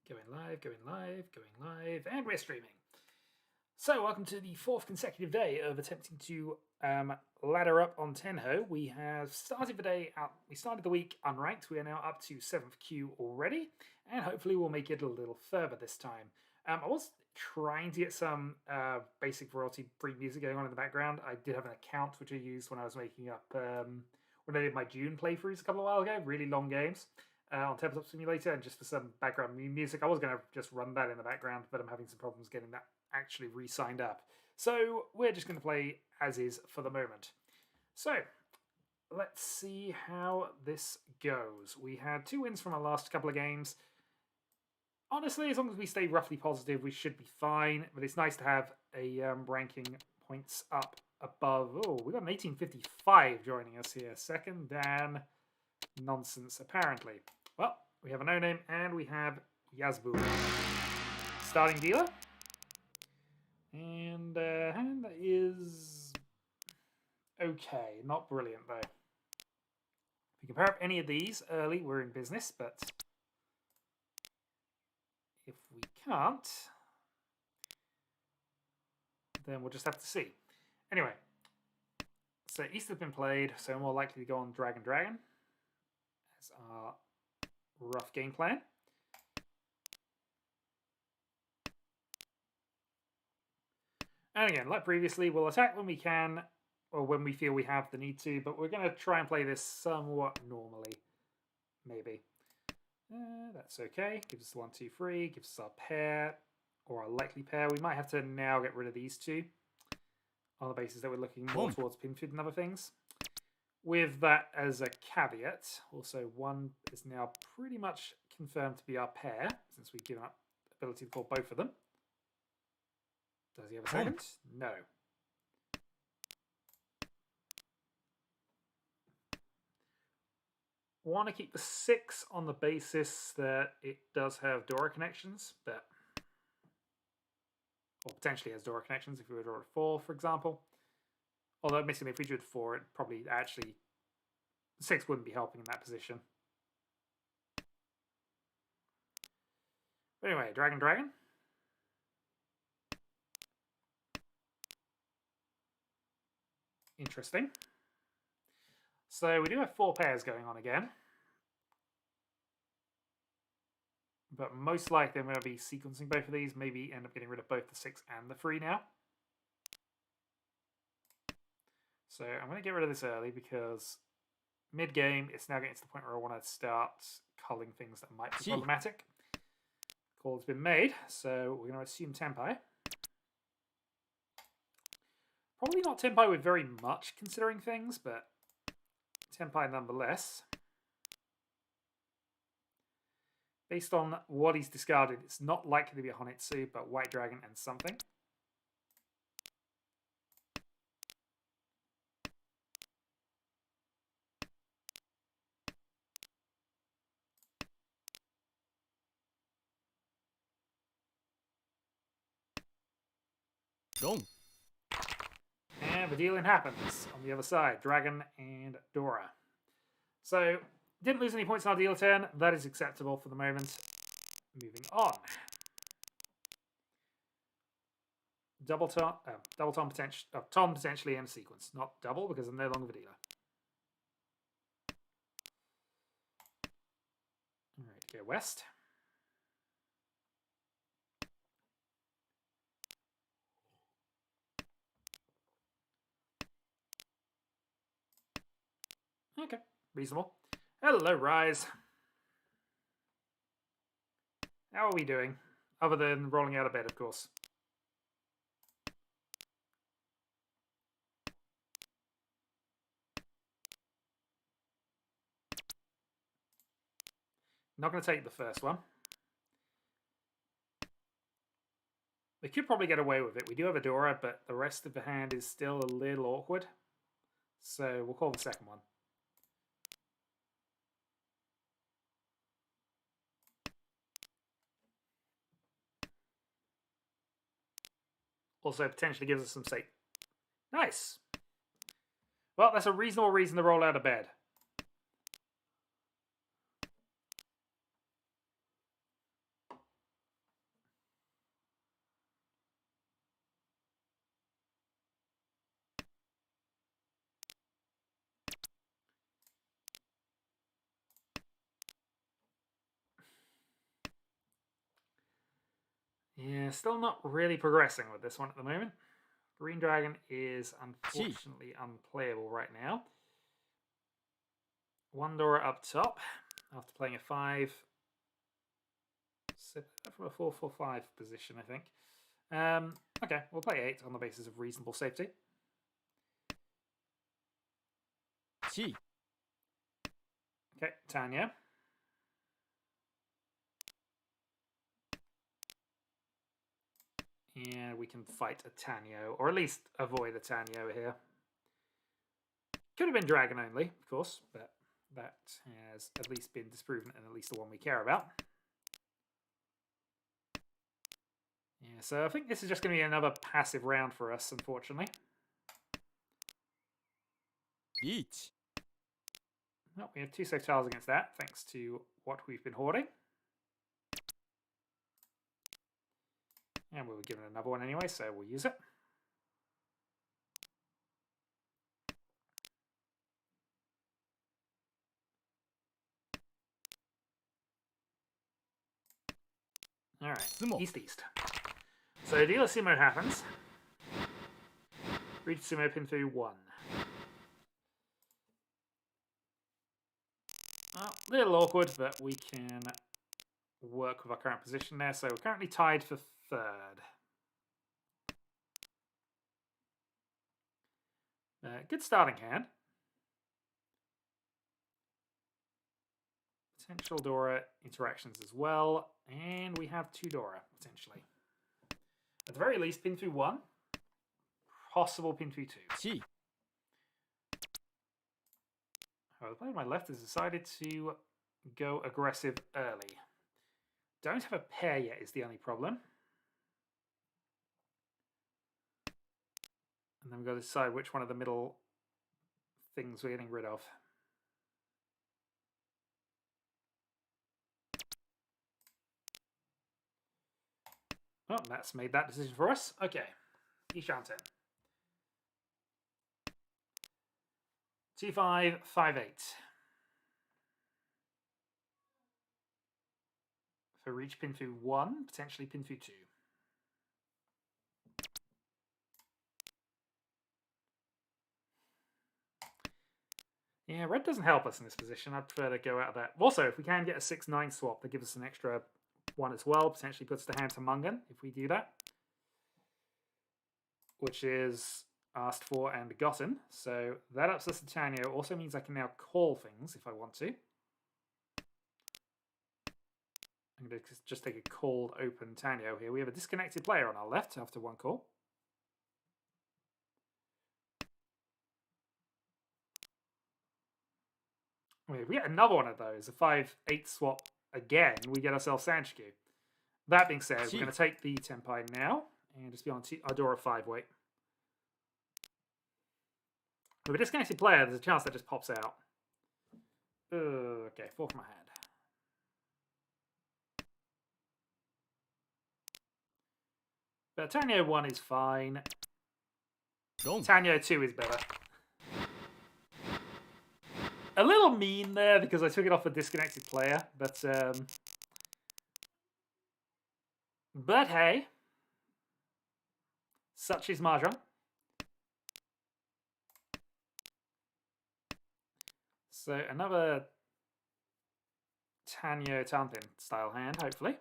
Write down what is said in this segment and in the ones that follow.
Going live, and we're streaming. So, welcome to the fourth consecutive day of attempting to ladder up on Tenho. We have started the day out. We started the week unranked. We are now up to 7th queue already, and hopefully we'll make it a little further this time. I was trying to get some basic royalty-free music going on in the background. I did have an account which I used when I was making up when I did my June playthroughs a couple of while ago. Really long games. On Tabletop Simulator, and just for some background music. I was going to just run that in the background, but I'm having some problems getting that actually re-signed up. So we're just going to play as is for the moment. So let's see how this goes. We had 2 wins from our last couple of games. Honestly, as long as we stay roughly positive, we should be fine. But it's nice to have a ranking points up above. Oh, we got an 1855 joining us here. Second Dan. Nonsense, apparently. Well, we have a no-name, and we have Yazbu. Starting dealer. And hand that is okay. Not brilliant, though. If we can pair up any of these early, we're in business, but if we can't, then we'll just have to see. Anyway, so East has been played, so we're more likely to go on Dragon. As our rough game plan. And again, like previously, we'll attack when we can, or when we feel we have the need to, but we're going to try and play this somewhat normally. Maybe. That's okay. Gives us 1, 2, 3. Gives us our pair, or our likely pair. We might have to now get rid of these 2, on the basis that we're looking more towards Pinfood and other things. With that as a caveat, also 1 is now pretty much confirmed to be our pair, since we've given up the ability to call both of them. Does he have a second? No. Want to keep the 6 on the basis that it does have Dora connections, but or potentially has Dora connections if we were to draw a 4, for example. Although, admittedly, if we drew a 4, it probably actually 6 wouldn't be helping in that position. But anyway, Dragon. Interesting. So we do have 4 pairs going on again. But most likely I'm going to be sequencing both of these. Maybe end up getting rid of both the 6 and the 3 now. So I'm going to get rid of this early because mid-game, it's now getting to the point where I want to start culling things that might be problematic. Call's been made, so we're going to assume Tempai. Probably not Tempai with very much considering things, but Tempai nonetheless. Based on what he's discarded, it's not likely to be a Honitsu, but White Dragon and something. Gone. And the dealing happens on the other side. Dragon and Dora. So, didn't lose any points on our dealer turn. That is acceptable for the moment. Moving on. Double Tom potentially in sequence. Not double because I'm no longer the dealer. Alright, go west. Okay, reasonable. Hello, Rise. How are we doing? Other than rolling out of bed, of course. Not going to take the first one. We could probably get away with it. We do have a Dora, but the rest of the hand is still a little awkward. So we'll call the second one. Also potentially gives us some state. Nice. Well, that's a reasonable reason to roll out of bed. Yeah, still not really progressing with this one at the moment. Green Dragon is unfortunately unplayable right now. One Dora up top after playing a 5. From a 4-4-5 position, I think. Okay, we'll play 8 on the basis of reasonable safety. Okay, Tanya. And we can fight a Tanyo, or at least avoid a Tanyo here. Could have been Dragon only, of course, but that has at least been disproven and at least the one we care about. Yeah, so I think this is just going to be another passive round for us, unfortunately. Well, we have 2 safe tiles against that, thanks to what we've been hoarding. And we were given another one anyway, so we'll use it. Alright, East. So dealer sumo happens. Reach sumo pin through 1. Well, a little awkward, but we can work with our current position there. So we're currently tied for 3rd. Good starting hand. Potential Dora interactions as well. And we have 2 Dora, potentially. At the very least, pin through 1. Possible pin through 2. Oh, the player on my left has decided to go aggressive early. Don't have a pair yet is the only problem. And then we've got to decide which one of the middle things we're getting rid of. Well, that's made that decision for us. Okay, Ishanten. 2-5, 5-8. For reach pin through 1, potentially pin through 2. Yeah, red doesn't help us in this position. I'd prefer to go out of that. Also, if we can get a 6-9 swap, that gives us an extra 1 as well. Potentially puts the hand to Mungan if we do that. Which is asked for and gotten. So that ups us to Tanyo. Also means I can now call things if I want to. I'm going to just take a called open Tanyo here. We have a disconnected player on our left after 1 call. If we get another one of those, a 5-8 swap again, we get ourselves Sanchiku. That being said, we're going to take the Tenpai now and just be on Ardora 5 weight. With a disconnected player, there's a chance that just pops out. Okay, 4 from my hand. But Tanyo 1 is fine. Tanyo 2 is better. A little mean there because I took it off a disconnected player, but hey, such is Mahjong. So another Tanyo Tanpin style hand, hopefully.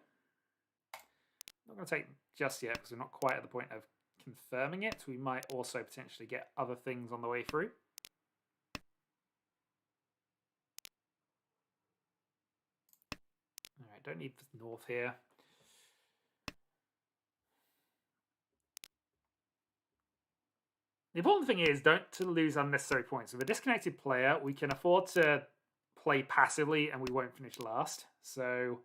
Not going to take just yet because we're not quite at the point of confirming it. We might also potentially get other things on the way through. Alright, don't need the north here. The important thing is don't to lose unnecessary points. With a disconnected player, we can afford to play passively and we won't finish last. So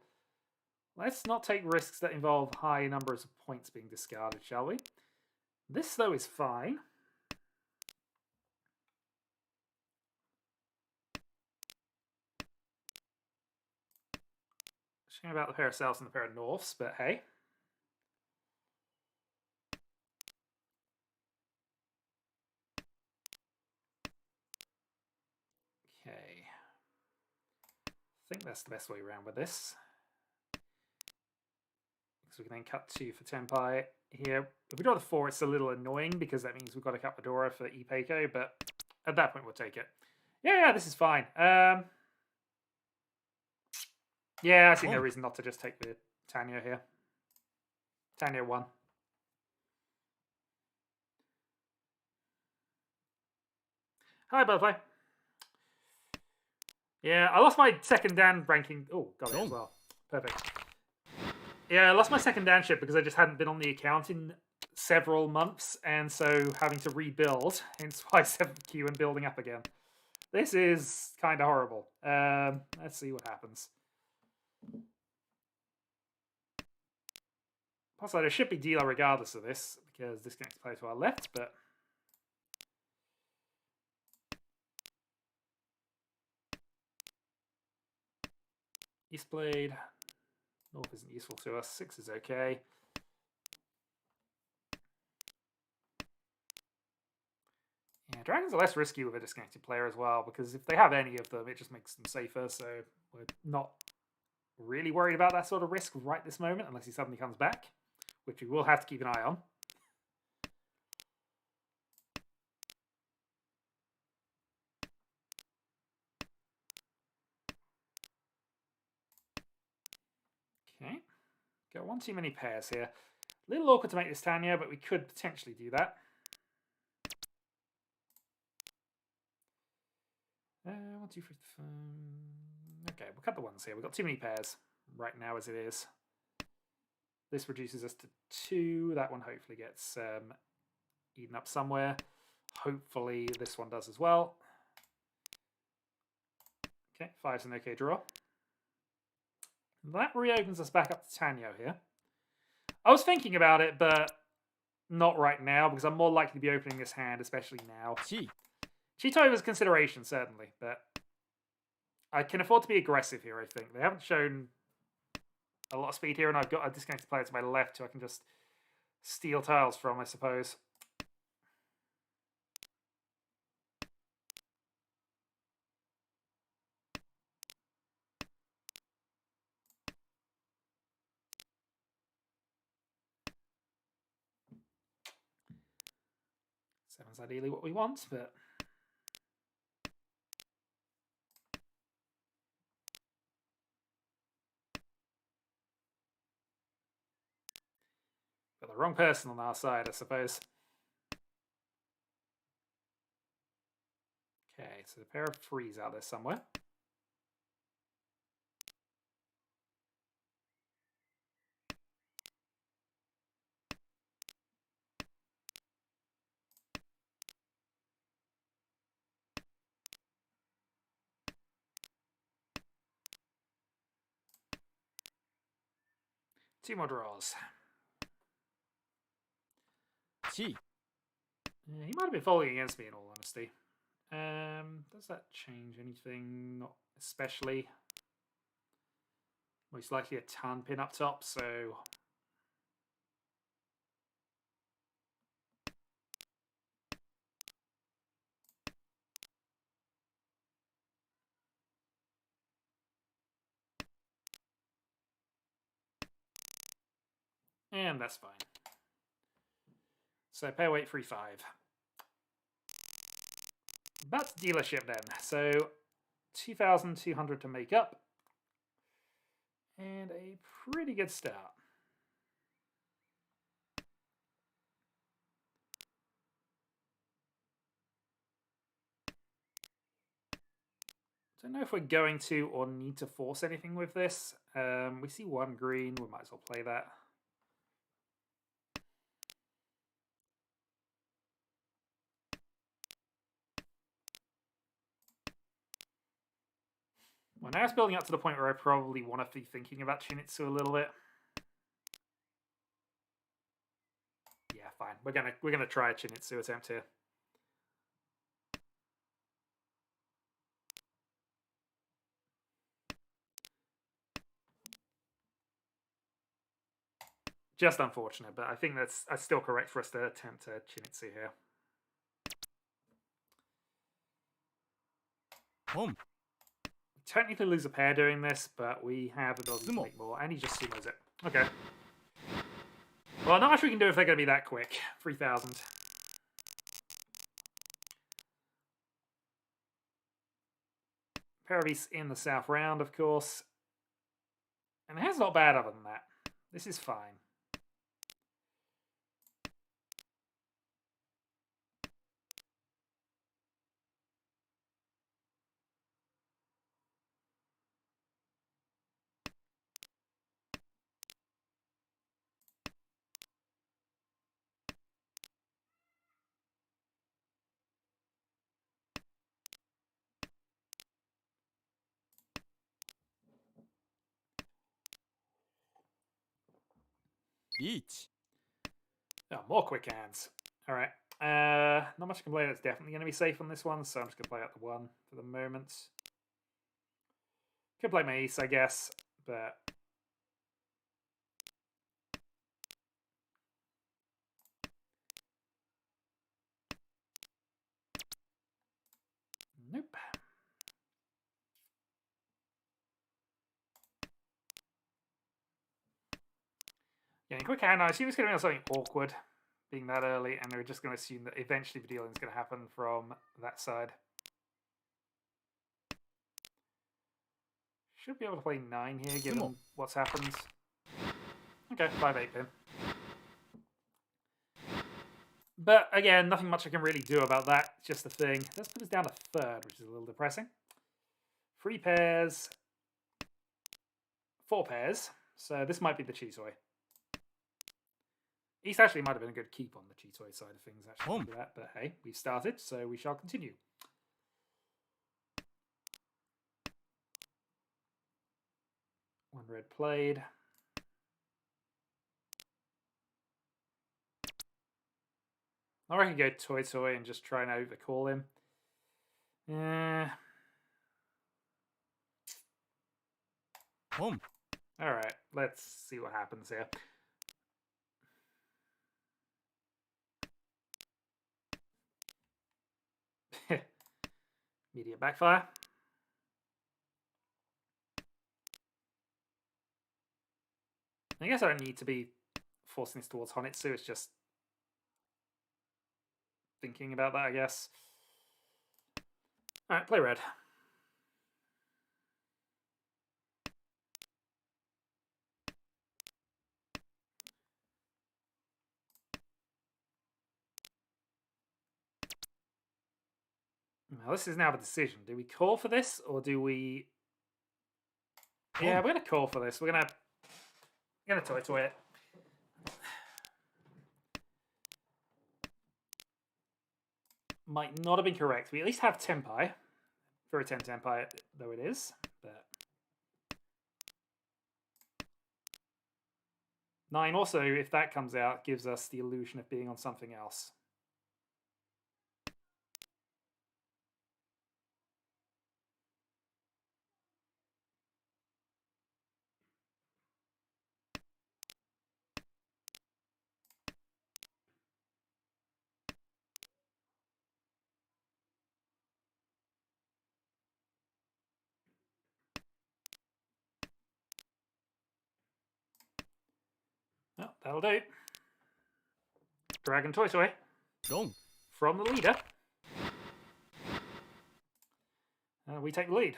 let's not take risks that involve high numbers of points being discarded, shall we? This, though, is fine. Shame about the pair of souths and the pair of norths, but hey. Okay. I think that's the best way around with this. So we can then cut 2 for Tenpai here. If we draw the 4, it's a little annoying because that means we've got to cut Fedora for Ipeiko, but at that point we'll take it. Yeah, this is fine. Yeah, I see no reason not to just take the Tanya here. Tanya 1. Hi, Butterfly. Yeah, I lost my second Dan ranking. Oh, got it as well. Perfect. Yeah, I lost my second Dan ship because I just hadn't been on the account in several months, and so having to rebuild, hence why 7th queue and building up again. This is kind of horrible. Let's see what happens. Also, there should be dealer regardless of this, because this connects play to our left, but... East Blade. North isn't useful to us. 6 is okay. Yeah, dragons are less risky with a disconnected player as well, because if they have any of them, it just makes them safer, so we're not really worried about that sort of risk right this moment, unless he suddenly comes back, which we will have to keep an eye on. Okay, got one too many pairs here. A little awkward to make this Tanya, but we could potentially do that. 1, 2, 3, 4. Okay, we'll cut the ones here. We've got too many pairs right now as it is. This reduces us to 2. That one hopefully gets eaten up somewhere. Hopefully this one does as well. Okay, 5's an okay draw. That reopens us back up to Tanyo here. I was thinking about it, but not right now, because I'm more likely to be opening this hand, especially now. Cheeto was a consideration, certainly, but I can afford to be aggressive here, I think. They haven't shown a lot of speed here, and I've got a disconnected player to my left who I can just steal tiles from, I suppose. Seven's ideally what we want, but... got the wrong person on our side, I suppose. Okay, so a pair of 3s out there somewhere. Two more draws. Gee. Yeah, he might have been folding against me in all honesty. Does that change anything? Not especially. Most likely a tan pin up top, so... and that's fine. So pair weight 3-5. That's dealership then. So 2,200 to make up. And a pretty good start. Don't know if we're going to or need to force anything with this. We see 1 green. We might as well play that. Well, now it's building up to the point where I probably want to be thinking about Chinitsu a little bit. Yeah, fine. We're gonna try a Chinitsu attempt here. Just unfortunate, but I think that's still correct for us to attempt a Chinitsu here. Home. Technically lose a pair doing this, but we have ability to make more, and he just sumos it. Okay. Well, not much we can do if they're going to be that quick. 3,000. Paravis in the south round, of course. And it's not bad other than that. This is fine. Each. Oh, more quick hands. All right. Not much I can play that's definitely going to be safe on this one, so I'm just going to play out the 1 for the moment. Could play my ace, I guess, but... Nope. Getting quick hand, I assume it's going to be on something awkward, being that early, and they're just going to assume that eventually the dealing is going to happen from that side. Should be able to play 9 here, given what's happened. Okay, 5-8 pin. But again, nothing much I can really do about that. It's just a thing. Let's put us down to 3rd, which is a little depressing. 3 pairs. 4 pairs. So this might be the Chitoy. East actually might have been a good keep on the Chitoy side of things, actually. That, but hey, we've started, so we shall continue. One red played. I reckon go Toy and just try and overcall him. Alright, let's see what happens here. Immediate backfire. I guess I don't need to be forcing this towards Honitsu, it's just thinking about that, I guess. Alright, play red. Now this is now the decision. Do we call for this, or do we... Yeah, we're going to call for this. We're going to toy it. Might not have been correct. We at least have Tenpai. Very 10 Tenpai, though it is. But 9 also, if that comes out, gives us the illusion of being on something else. Oh, that'll do. Dragon Toy from the leader. We take the lead.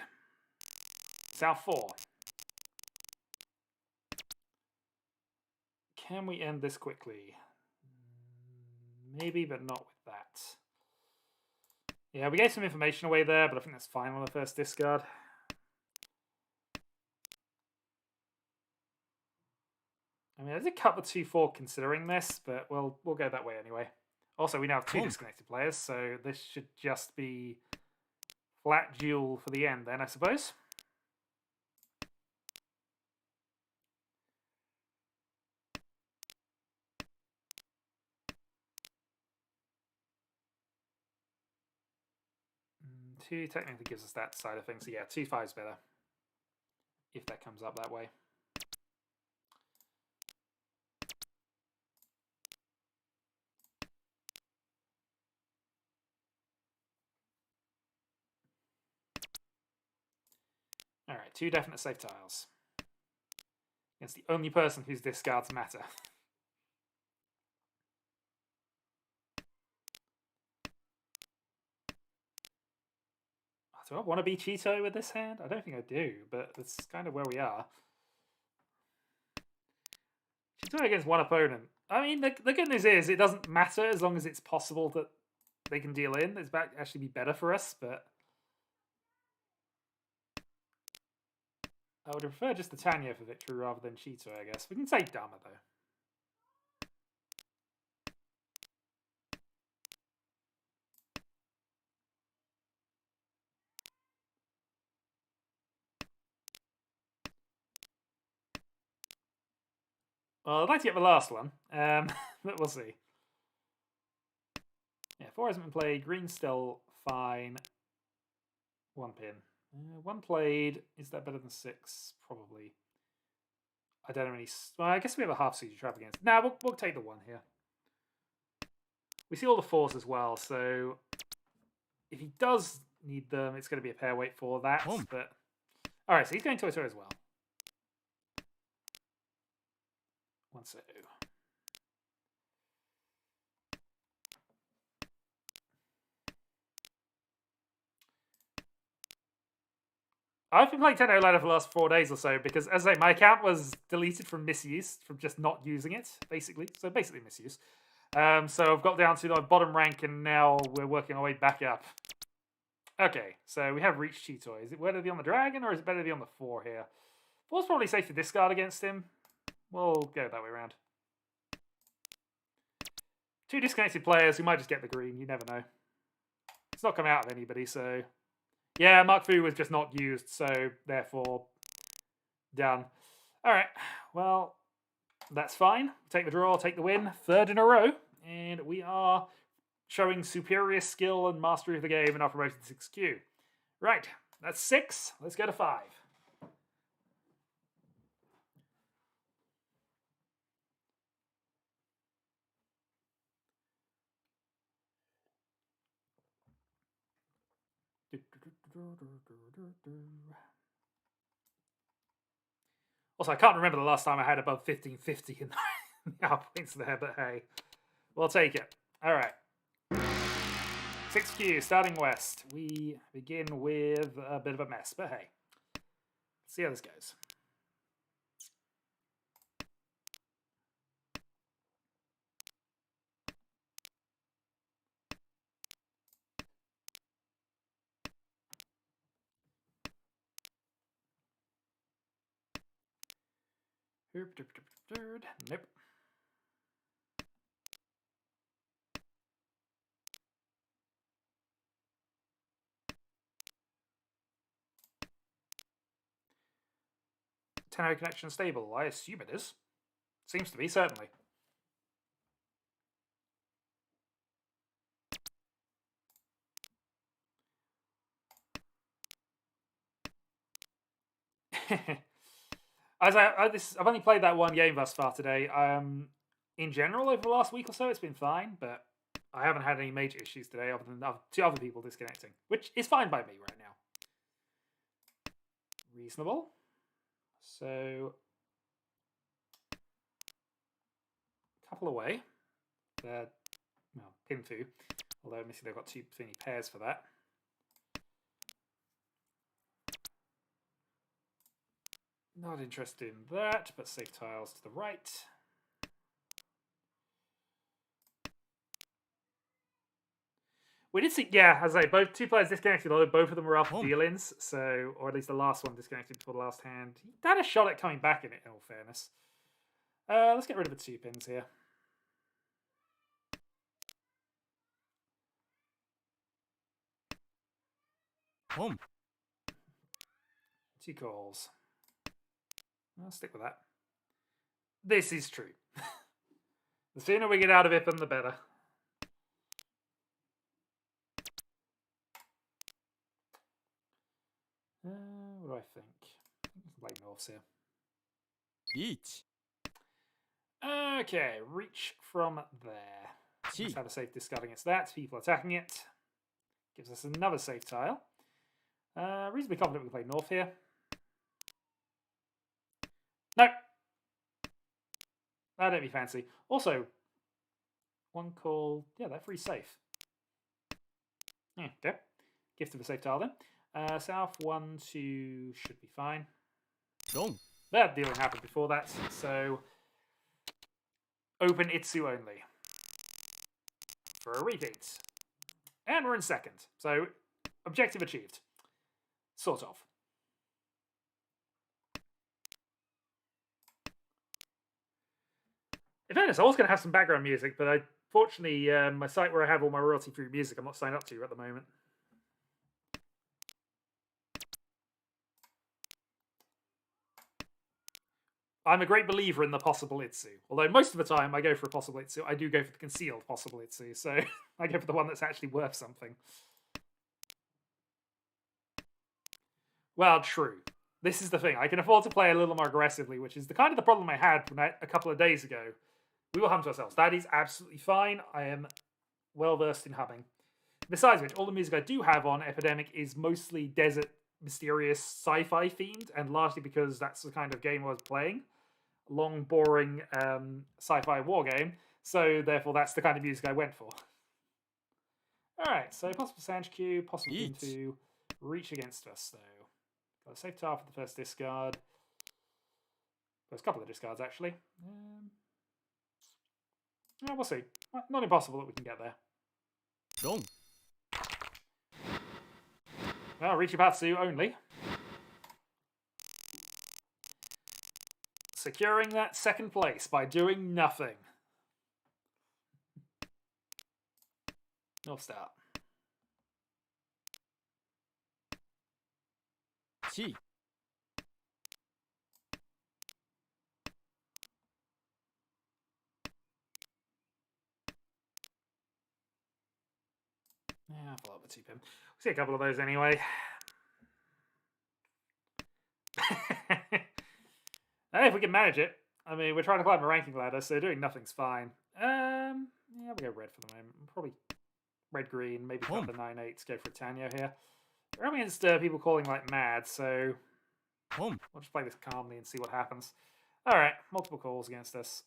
South 4. Can we end this quickly? Maybe, but not with that. Yeah, we gave some information away there, but I think that's fine on the first discard. I mean, I did cut the 2-4 considering this, but we'll go that way anyway. Also, we now have 2 disconnected players, so this should just be flat duel for the end then, I suppose. Two technically gives us that side of things. So yeah, 2-5 is better. If that comes up that way. Alright, 2 definite safe tiles. Against the only person whose discards matter. Do I want to be Cheeto with this hand? I don't think I do, but that's kind of where we are. Cheeto against one opponent. I mean, the good news is it doesn't matter as long as it's possible that they can deal in. It's actually be better for us, but I would prefer just the Tanya for victory rather than Cheeto, I guess. We can say Dama, though. Well, I'd like to get the last one, but we'll see. Yeah, 4 hasn't been played. Green's still fine. 1 pin. 1 played. Is that better than 6? Probably. I don't have any... Well, I guess we have a half seed to trap against. Nah, we'll take the 1 here. We see all the 4s as well, so if he does need them, it's going to be a pair weight for that. But alright, so he's going Toto as well. 1 so. I've been playing Tenno Ladder for the last 4 days or so because, as I say, my account was deleted from misuse, from just not using it, basically. So basically misuse. So I've got down to the bottom rank, and now we're working our way back up. Okay, so we have reached Cheeto. Is it better to be on the dragon, or is it better to be on the 4 here? 4's probably safe to discard against him. We'll go that way around. 2 disconnected players who might just get the green. You never know. It's not coming out of anybody, so... Yeah, Mark Fu was just not used, so therefore, done. Alright, well, that's fine. Take the draw, take the win. 3rd in a row, and we are showing superior skill and mastery of the game in our promotion to 6Q. Right, that's 6. Let's go to 5. Also, I can't remember the last time I had above 1550 in our points there, but hey, we'll take it. All right. 6Q, starting west. We begin with a bit of a mess, but hey, let's see how this goes. Nope. Tenno connection stable. I assume it is. Seems to be, certainly. I've only played that 1 game thus far today. In general, over the last week or so, it's been fine, but I haven't had any major issues today other than 2 other people disconnecting, which is fine by me right now. Reasonable. So, couple away. Well, pin 2. Although, admittedly, they've got 2 thinny pairs for that. Not interested in that, but safe tiles to the right. We did see, yeah, as I say, both 2 players disconnected, although both of them were after deal-ins, so, or at least the last one disconnected before the last hand. He had a shot at coming back in it, in all fairness. Let's get rid of the 2 pins here. Home. 2 calls. I'll stick with that. This is true. The sooner we get out of it, the better. What do I think? Late Norths here. Each. Okay, reach from there. Let's have a safe discard against that. People attacking it. Gives us another safe tile. Reasonably confident we can play North here. No. That don't be fancy. Also, 1 call. Yeah, that free's safe. Yeah, okay. Gift of a safe tile then. South 1, 2 should be fine. 4 That dealing happened before that, so open Itsu only for a repeat. And we're in second, so objective achieved. Sort of. In fairness, I was going to have some background music, but fortunately, my site where I have all my royalty-free music, I'm not signed up to at the moment. I'm a great believer in the possible Itsu. Although most of the time I go for a possible Itsu, I do go for the concealed possible Itsu, so I go for the one that's actually worth something. Well, true. This is the thing. I can afford to play a little more aggressively, which is the kind of the problem I had a couple of days ago. We will hum to ourselves. That is absolutely fine. I am well versed in humming. Besides which, all the music I do have on Epidemic is mostly desert, mysterious, sci-fi themed, and largely because that's the kind of game I was playing. Long, boring sci-fi war game. So therefore, that's the kind of music I went for. All right, so possible Sanj Q, possible him to reach against us, though. Got a safe tile for the first discard. There's a couple of discards, actually. Yeah, we'll see. Not impossible that we can get there. Wrong. Well, Richibatsu only. Securing that second place by doing nothing. North Star. Chi. Yeah, I'll follow up with 2-pin. We'll see a couple of those anyway. If we can manage it. I mean, we're trying to climb a ranking ladder, so doing nothing's fine. Yeah, we'll go red for the moment. Probably red-green, maybe cut the 9-8s, go for Tanya here. We're up against people calling like mad, so we'll just play this calmly and see what happens. Alright, multiple calls against us.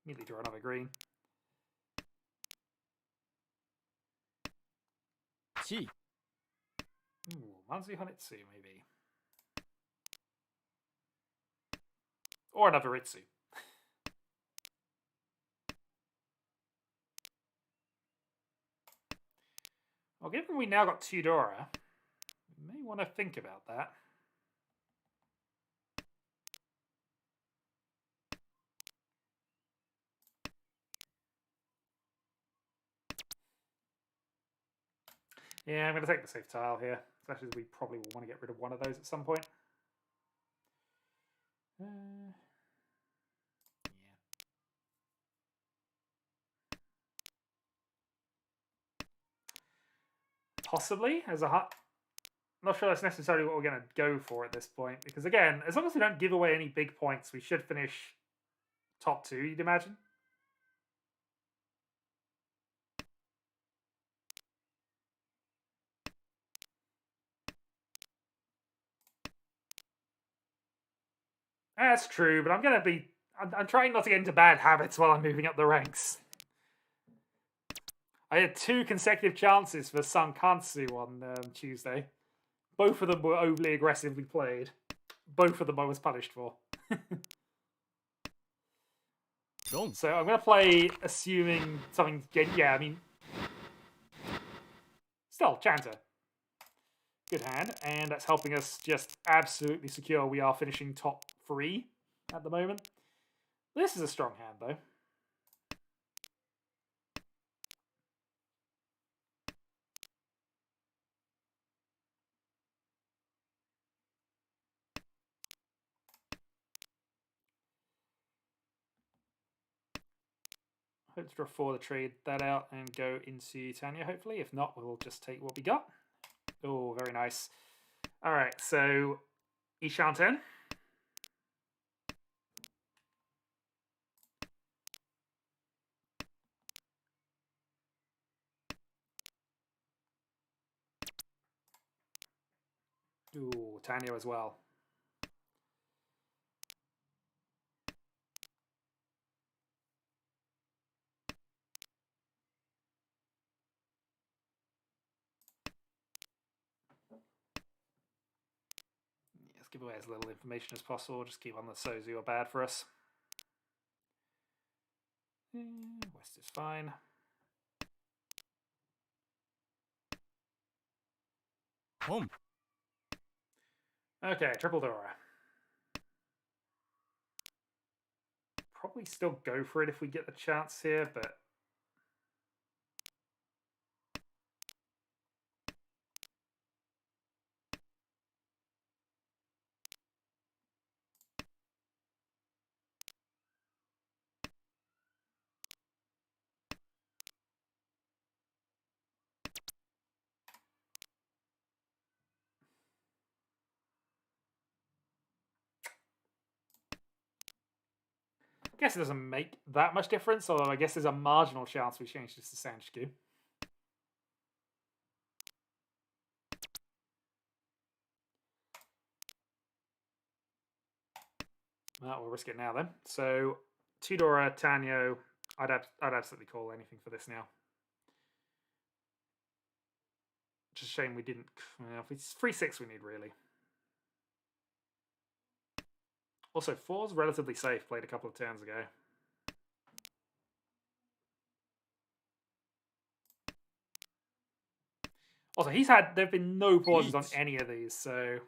Immediately draw another green. Chi. Ooh, Manzu Hanitsu, maybe. Or another Ritsu. Well, given we now got 2 Dora, we may want to think about that. Yeah, I'm going to take the safe tile here, especially as we probably will want to get rid of one of those at some point. Yeah. Possibly, as a hut. Not sure that's necessarily what we're going to go for at this point, because again, as long as we don't give away any big points, we should finish top 2, you'd imagine. That's true, but I'm trying not to get into bad habits while I'm moving up the ranks. I had 2 consecutive chances for Sankansu on Tuesday. Both of them were overly aggressively played. Both of them I was punished for. So I'm going to play assuming something... Yeah, I mean... Still, Chanter. Good hand, and that's helping us just absolutely secure we are finishing top 3 at the moment. This is a strong hand, though. Hope to draw 4 to trade that out and go into Tanya, hopefully. If not, we'll just take what we got. Oh, very nice. All right, so Ishanten. Ooh, Tanya as well. give away as little information as possible. Just keep on the Sozu are bad for us. West is fine. Home. Okay, triple Dora. Probably still go for it if we get the chance here, but I guess it doesn't make that much difference, although I guess there's a marginal chance we change this to Sanshku. Well, we'll risk it now then. So, Tudora, Tanyo, I'd absolutely call anything for this now. Just a shame we didn't. It's 3-6 we need, really. Also, 4's relatively safe, played a couple of turns ago. Also, there've been no pauses on any of these, so.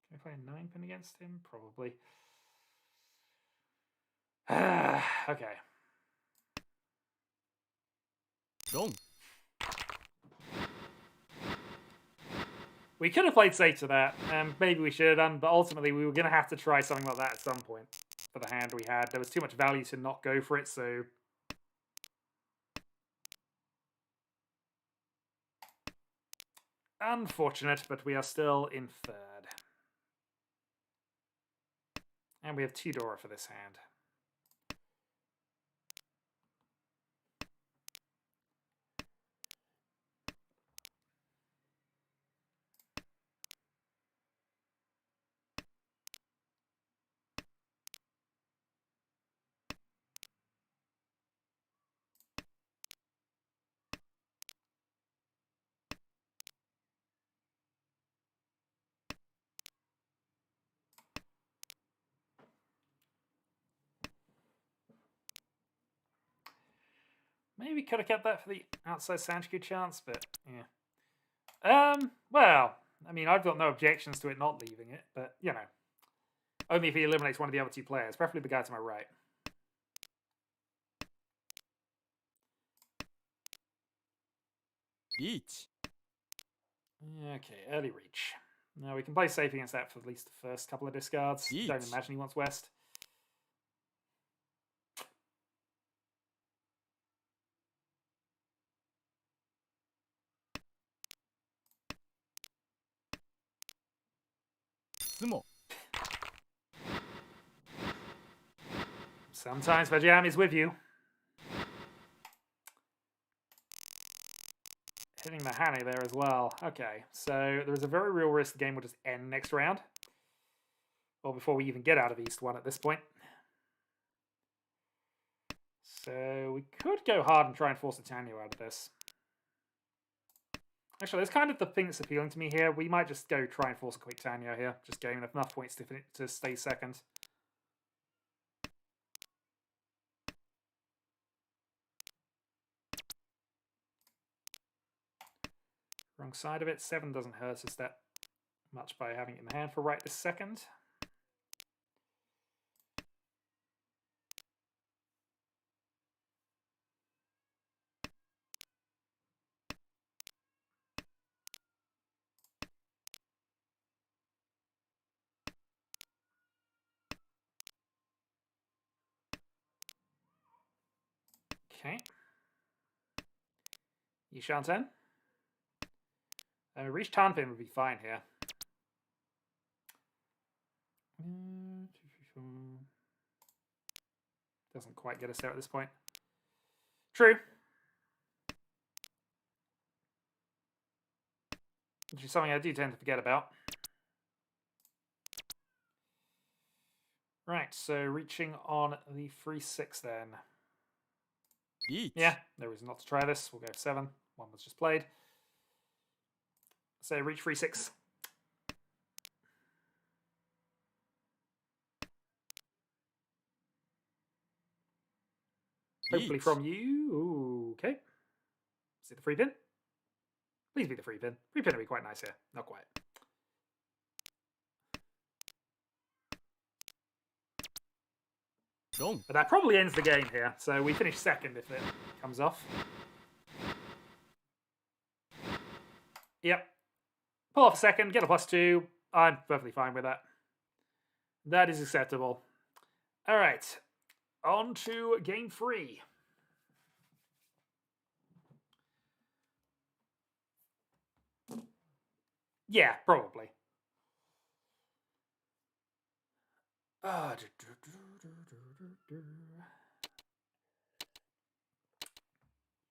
Can I play a 9-pin against him? Probably. Okay. Wrong. We could have played safe to that, and maybe we should have done, but ultimately we were going to have to try something like that at some point for the hand we had. There was too much value to not go for it, so. Unfortunate, but we are still in third. And we have Tudora for this hand. Maybe could have kept that for the outside Sanshku chance, but yeah. Well, I mean, I've got no objections to it not leaving it, but, you know. Only if he eliminates one of the other two players, preferably the guy to my right. Each. Okay, early reach. Now we can play safe against that for at least the first couple of discards. Don't imagine he wants West. Sumo. Sometimes Vajam is with you. Hitting the Hane there as well. Okay, so there is a very real risk the game will just end next round. Or before we even get out of East 1 at this point. So we could go hard and try and force a Tanyo out of this. Actually, that's kind of the thing that's appealing to me here. We might just go try and force a quick Tanyo here. Just gain enough points to stay second. Wrong side of it. 7 doesn't hurt us that much by having it in the hand for right this second. Okay. Yishanten. Reach Tanpin would be fine here. Doesn't quite get us there at this point. True. Which is something I do tend to forget about. Right, so reaching on the 3-6 then. 1. Yeah, no reason not to try this. We'll go 7. 1 was just played. So reach 3-6. Hopefully 1. from you. Ooh, okay. Is it the free pin? Please be the free pin. Free pin would be quite nice here. Not quite. 4. But that probably ends the game here. So we finish second if it comes off. Yep. Pull off a second, get a +2. I'm perfectly fine with that. That is acceptable. All right. On to game 3. Yeah, probably. We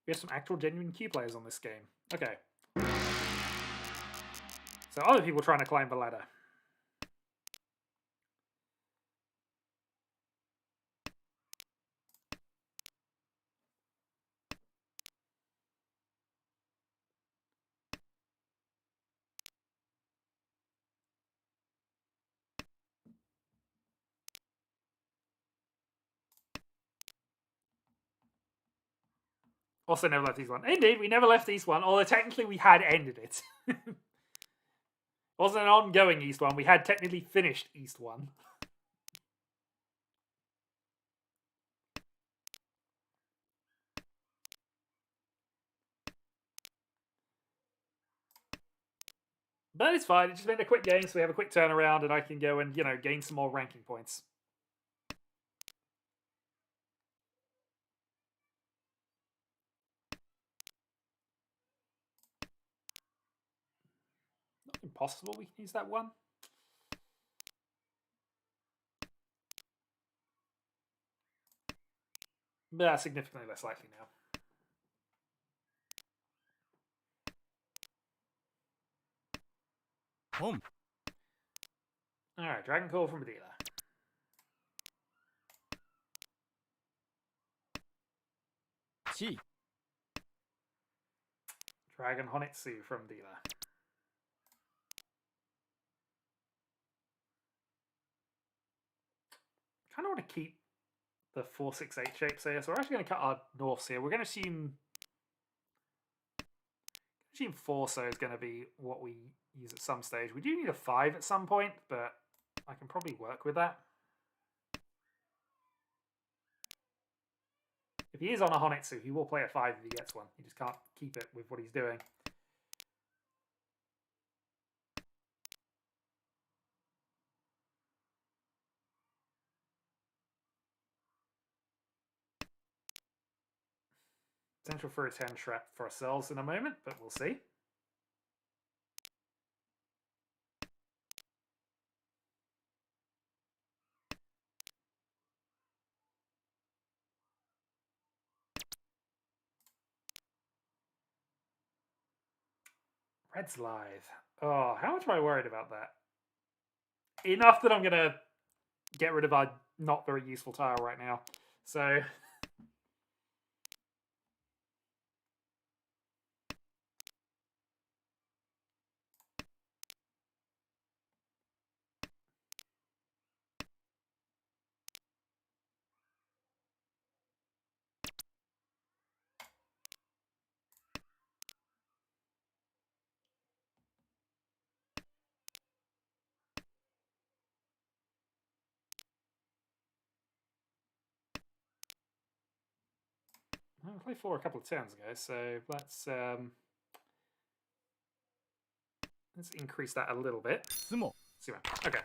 have some actual genuine Q players on this game. Okay. So other people trying to climb the ladder. Also never left East 1. Indeed, we never left East 1, although technically we had ended it. It wasn't an ongoing East 1, we had technically finished East 1. But it's fine, it's just been a quick game, so we have a quick turnaround and I can go and, gain some more ranking points. Not impossible we can use that 1. But that's significantly less likely now. Home. Alright, Dragon Call from a dealer. Chi. Dragon Honitsu from dealer. Kind of want to keep the 4-6-8 shapes here, so we're actually going to cut our norths here. We're going to assume 4-so is going to be what we use at some stage. We do need a 5 at some point, but I can probably work with that. If he is on a Honitsu, he will play a 5 if he gets one. He just can't keep it with what he's doing. Potential for a 10 trap for ourselves in a moment, but we'll see. Red's live. Oh, how much am I worried about that? Enough that I'm going to get rid of our not very useful tile right now. So I played 4 a couple of turns ago, so let's increase that a little bit. Sumo. Okay.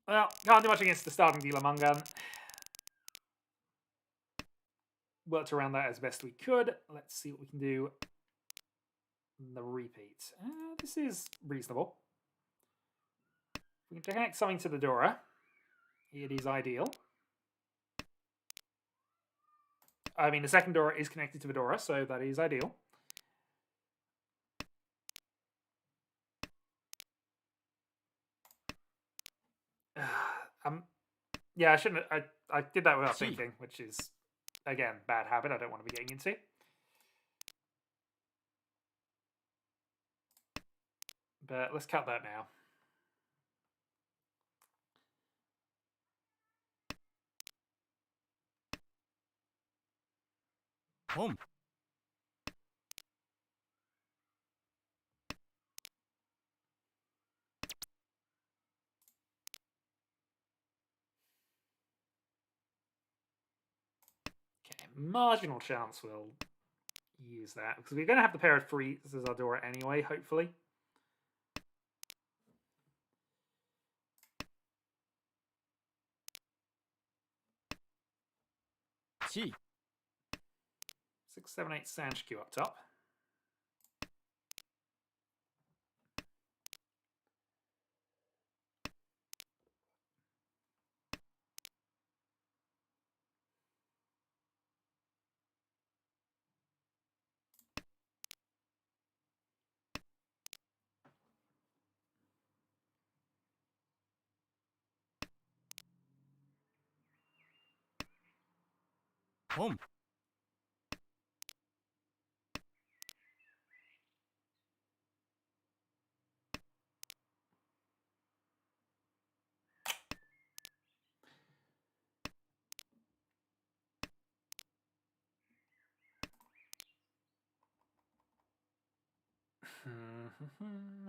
Well, can't do much against the starting dealer Mangan. Worked around that as best we could. Let's see what we can do. The repeat. This is reasonable. We can connect something to the Dora. It is ideal. I mean, the second Dora is connected to the Dora, so that is ideal. Yeah, I shouldn't. I did that without Gee. thinking, which is, again, bad habit I don't want to be getting into. But let's cut that now. Home. Okay, marginal chance we'll use that because we're going to have the pair of threes as our door anyway, hopefully. T. 6, 7, 8 Sanchku up top. Home.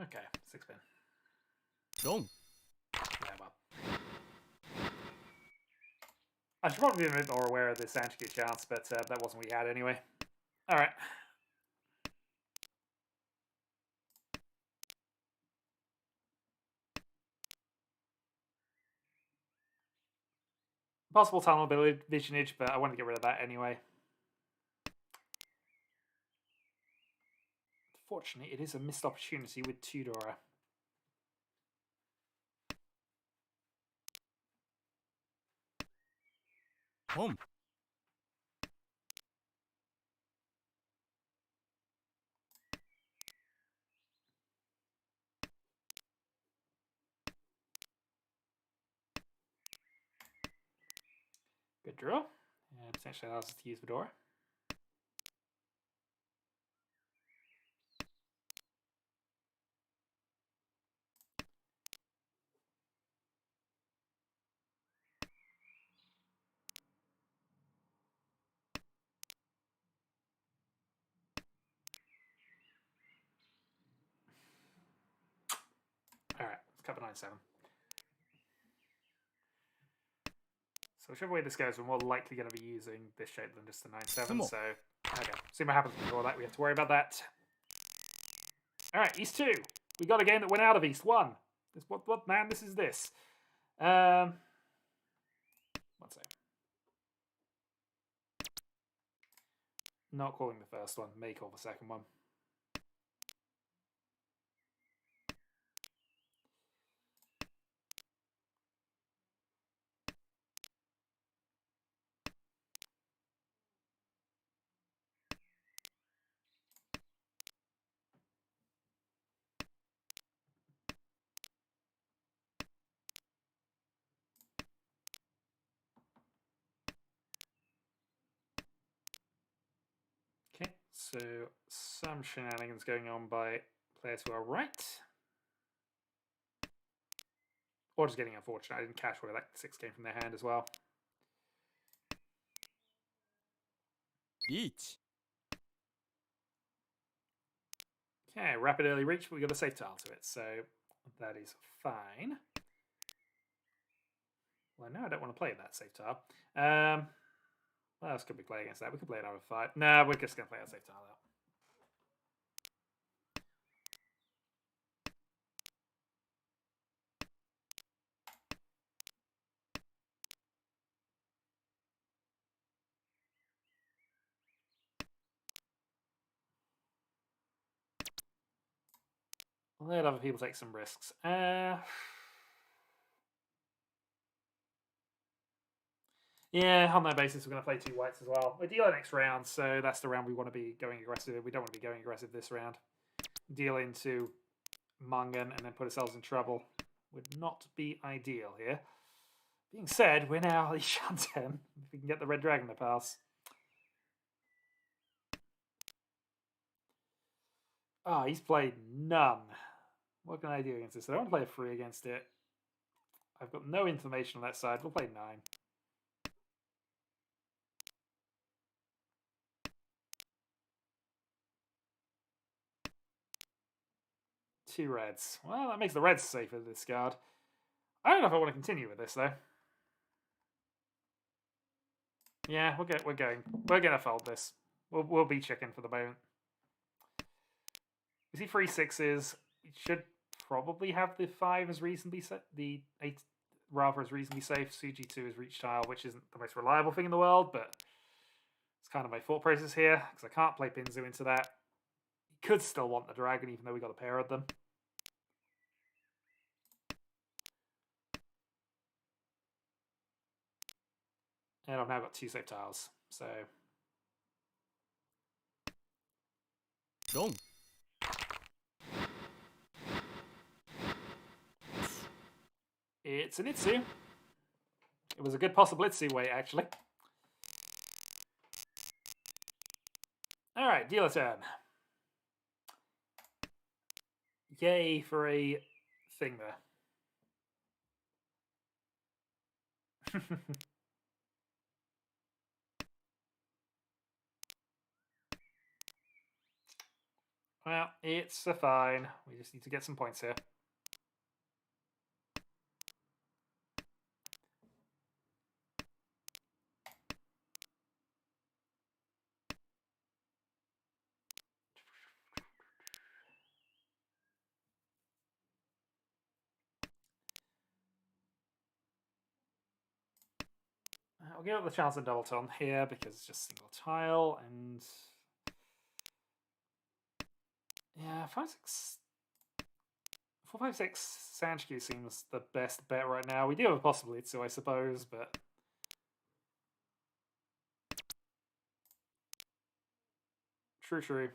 Okay, 6 pin. Long. Yeah, well. I should probably be a bit more aware of this Sanchku chance, but that wasn't what we had anyway. Alright. Possible tunnel visionage, but I wanted to get rid of that anyway. Fortunately, it is a missed opportunity with Tudora. Home. Good draw. And potentially allows us to use Fedora. Alright, let's cut the 9-7. So whichever way this goes, we're more likely going to be using this shape than just the 9-7. So, okay, see what happens before that. We have to worry about that. Alright, East 2. We got a game that went out of East 1. What man, this is this. One second. Not calling the first one. May call the second one. Okay, so some shenanigans going on by players who are right. Or just getting unfortunate. I didn't catch where that 6 came from their hand as well. Each. Okay, rapid early reach, but we got a safe tile to it, so that is fine. Well, no, I don't want to play that safe tile. What else could we play against that? We could play it out of 5. No, we're just going to play our safe tile out. Let other people take some risks. Yeah, on that basis, we're going to play 2 whites as well. We're dealing next round, so that's the round we want to be going aggressive. We don't want to be going aggressive this round. Deal into Mungan and then put ourselves in trouble would not be ideal here. Being said, we're now Shanten. If we can get the red dragon to pass. Ah, he's played none. What can I do against this? I don't want to play a 3 against it. I've got no information on that side. We'll play 9. Two reds. Well, that makes the reds safer to discard. I don't know if I want to continue with this though. Yeah, we're going. We're gonna fold this. We'll be chicken for the moment. We see 3 6s. We should probably have the 5 as reasonably safe. The 8 rather as reasonably safe. CG2 is reach tile, which isn't the most reliable thing in the world, but it's kind of my thought process here because I can't play Pinzu into that. You could still want the dragon, even though we got a pair of them. And I've now got 2 safe tiles, so. Dong. It's an Itsu. It was a good possible Itsu wait, actually. Alright, deal a turn. Yay for a thing there. Well, it's a fine. We just need to get some points here. I'll give it the chance of double tone here because it's just single tile and yeah, 5/6 4/5/6 Sanchku seems the best bet right now. We do have a possible Itsu, I suppose, but true. Alright,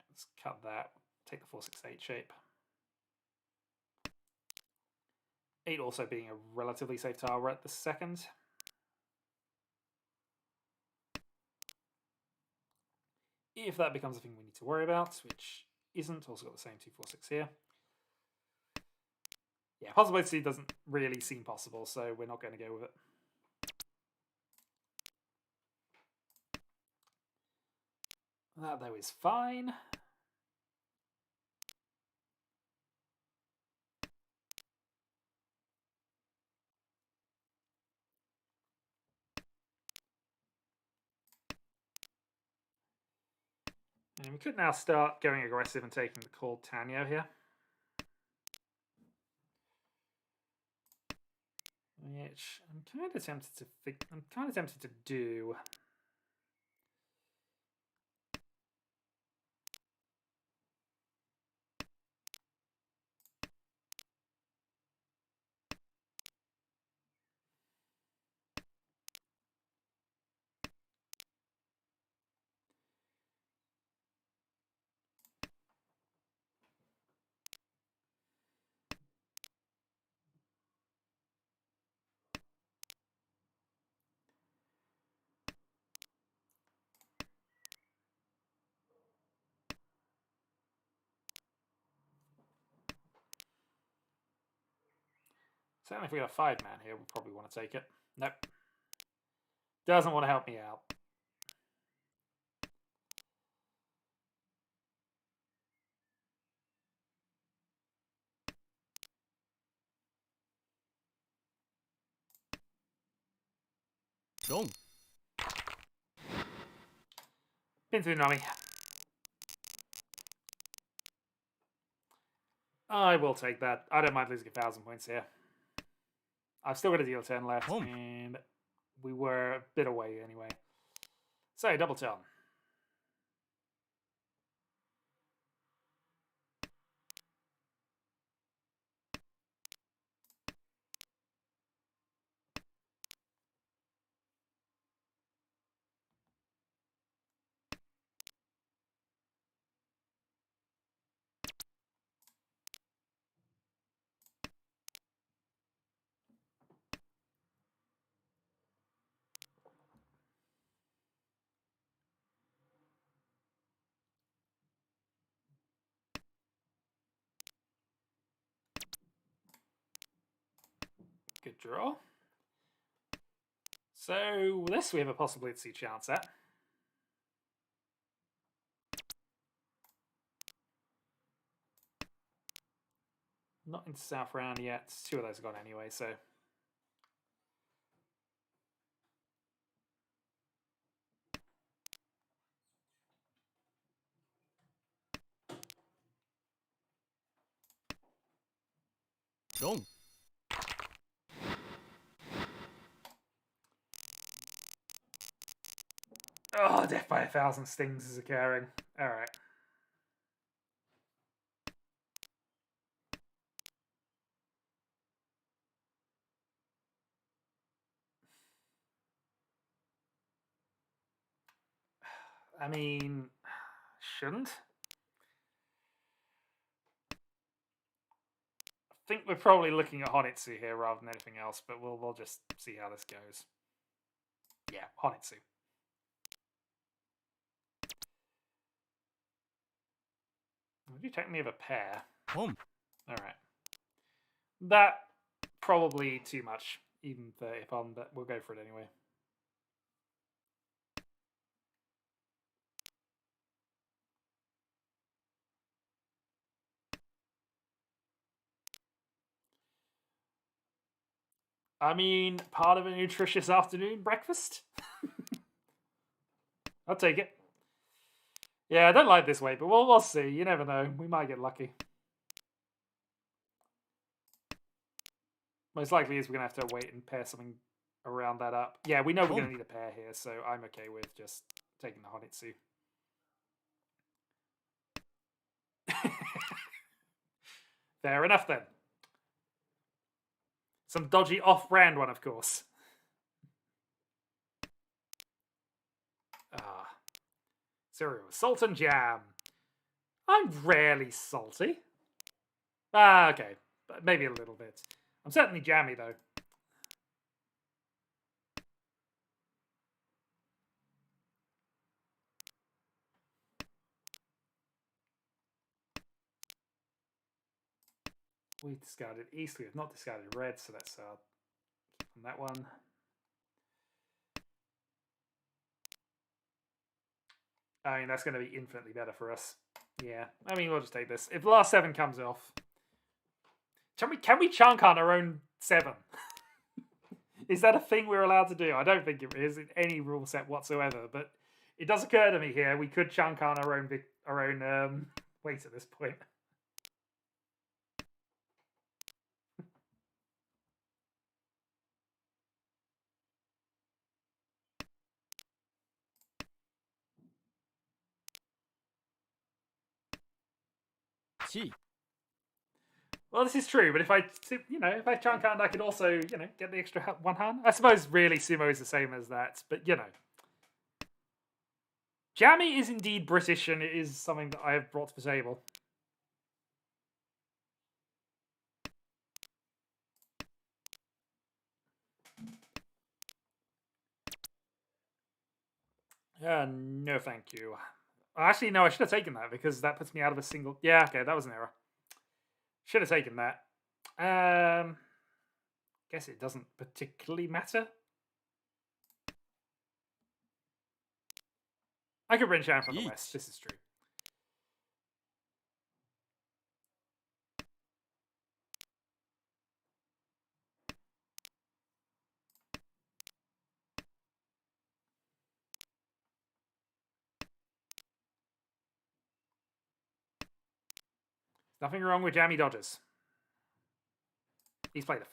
let's cut that. Take the 4/6/8 shape. 8 also being a relatively safe tile right this second. If that becomes a thing we need to worry about, which isn't, also got the same 2/4/6 here. Yeah, possibility doesn't really seem possible, so we're not going to go with it. That, though, is fine. And we could now start going aggressive and taking the called Tanyo here. Which I'm kind of tempted to do. Certainly if we got a 5-man here, we'll probably want to take it. Nope. Doesn't want to help me out. Dong. Pinzu Nami. I will take that. I don't mind losing 1,000 points here. I've still got a deal turn left, and we were a bit away anyway. So, double turn. Good draw. So this we have a possibility chance at. Not into South round yet. 2 of those are gone anyway, so. Gong. Oh, death by 1,000 stings is occurring. All right. I mean, shouldn't. I think we're probably looking at Honitsu here rather than anything else, but we'll just see how this goes. Yeah, Honitsu. Would you take me of a pair? Home. All right. That probably too much, even 30 upon, but we'll go for it anyway. I mean, part of a nutritious afternoon breakfast? I'll take it. Yeah, I don't like this way, but we'll see. You never know. We might get lucky. Most likely is we're going to have to wait and pair something around that up. Yeah, we know we're going to need a pair here, so I'm okay with just taking the Honitsu. Fair enough, then. Some dodgy off-brand one, of course. Cereal, salt and jam. I'm rarely salty. Okay. But maybe a little bit. I'm certainly jammy, though. We discarded east. We have not discarded red, so that's keep on that one. I mean, that's going to be infinitely better for us. Yeah, I mean, we'll just take this. If the last 7 comes off, can we chunk on our own 7? Is that a thing we're allowed to do? I don't think it is in any rule set whatsoever. But it does occur to me here we could chunk on our own weight at this point. Gee. Well, this is true, but if I chunk on, I could also, get the extra 1 hand. I suppose really sumo is the same as that, but jammy is indeed British, and it is something that I have brought to the table. No, thank you. Actually, no, I should have taken that because that puts me out of a single. Yeah, okay, that was an error. Should have taken that. Guess it doesn't particularly matter. I could bring Shan from the west. This is true. Nothing wrong with jammy dodgers. He's played a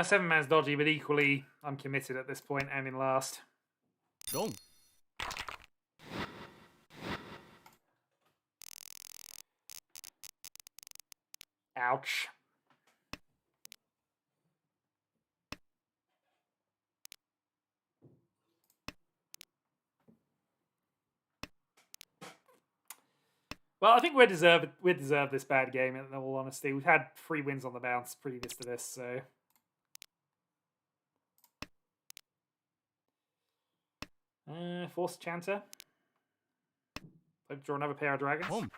5. 7 man's dodgy, but equally, I'm committed at this point and in last. Gong. Ouch. Well, I think we deserve this bad game, in all honesty. We've had 3 wins on the bounce previous to this, so... Force Chanter. I'll draw another pair of dragons. Home.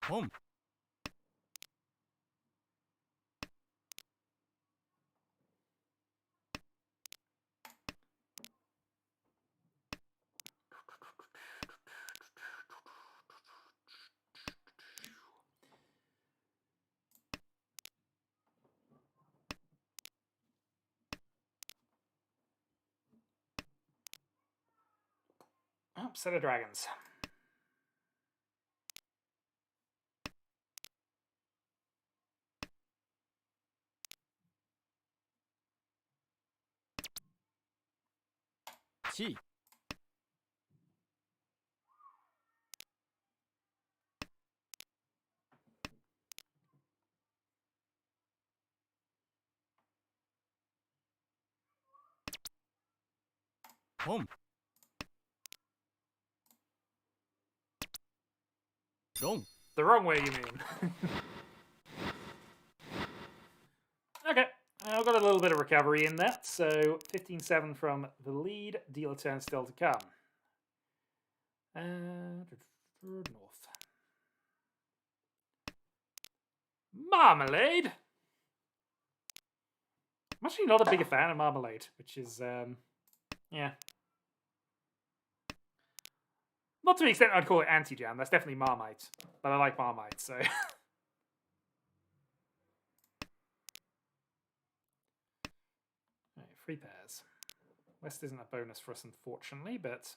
Home. Oh, set of dragons. Chi. Home. Wrong. The wrong way, you mean? Okay, I've got a little bit of recovery in that, so 15-7 from the lead. Deal a turn still to come. North. Marmalade! I'm actually not a bigger fan of marmalade, which is, yeah. Not to the extent I'd call it anti-jam, that's definitely Marmite. But I like Marmite, so... Right, 3 pairs. West isn't a bonus for us, unfortunately, but...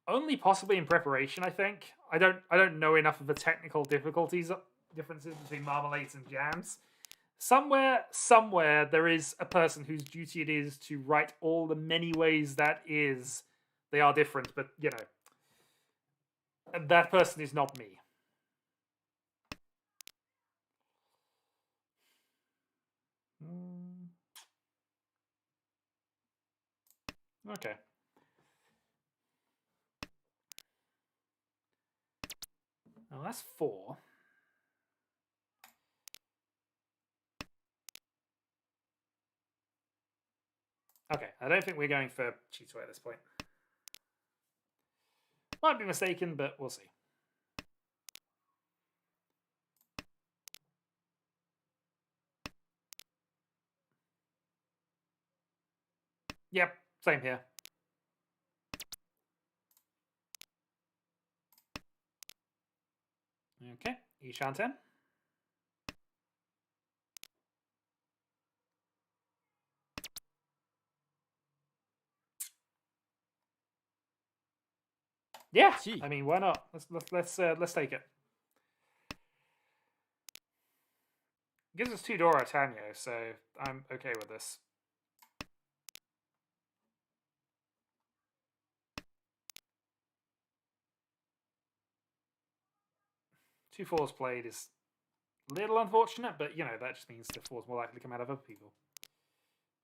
Only possibly in preparation, I think. I don't know enough of the technical difficulties differences between marmalades and jams. Somewhere there is a person whose duty it is to write all the many ways that is they are different, but you know, that person is not me. Okay. Well, that's 4. Okay, I don't think we're going for cheats away at this point. Might be mistaken, but we'll see. Yep, same here. Okay, Ishanten. Yeah, Gee. I mean, why not? Let's take it. Gives us 2 Dora Tanyo, so I'm okay with this. Two 4s played is a little unfortunate, but you know, that just means the 4's more likely to come out of other people.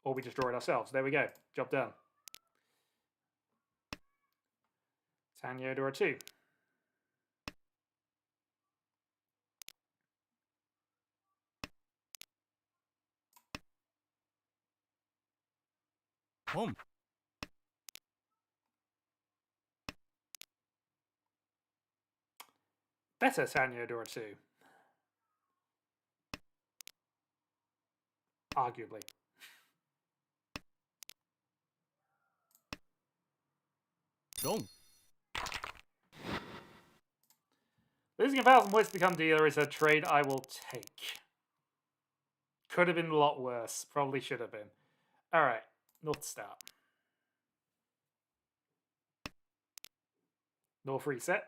Or we just draw it ourselves. There we go. Job done. Tanyo Dora 2. Home. Better Tanyo Dora 2. Arguably. Wrong. Losing 1,000 points to become dealer is a trade I will take. Could have been a lot worse. Probably should have been. Alright, North start. North reset.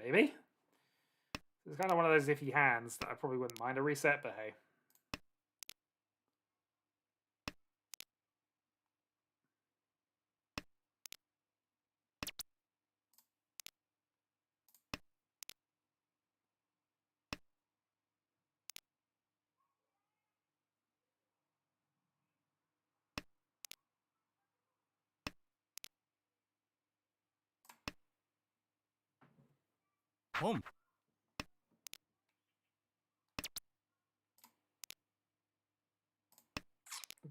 Maybe? It's kind of one of those iffy hands that I probably wouldn't mind a reset, but hey. Home.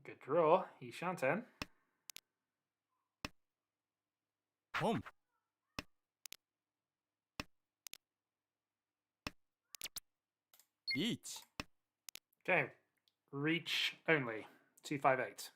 Good draw. Shanten. Home. Each. Okay. Reach only. 258.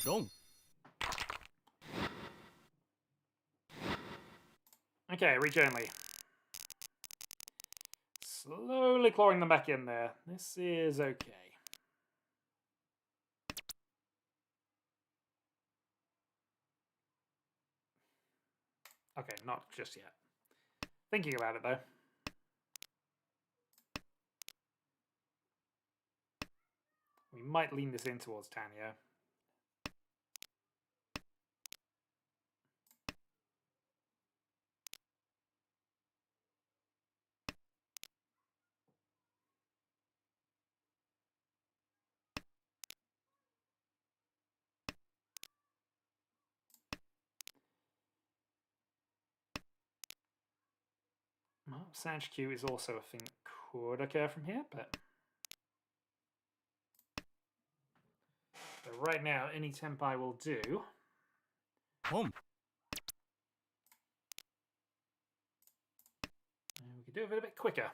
Dong. Okay, reach only. Slowly clawing them back in there. This is okay. Okay, not just yet. Thinking about it, though. We might lean this in towards Tanya. Well, Sanch Q is also a thing that could occur from here, but right now, any Tempai will do. Home. And we can do it a bit quicker.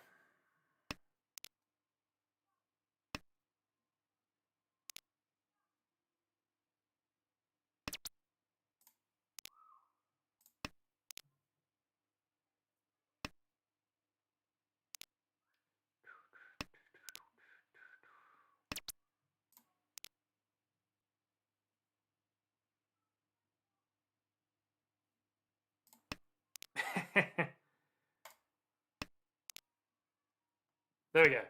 There we go.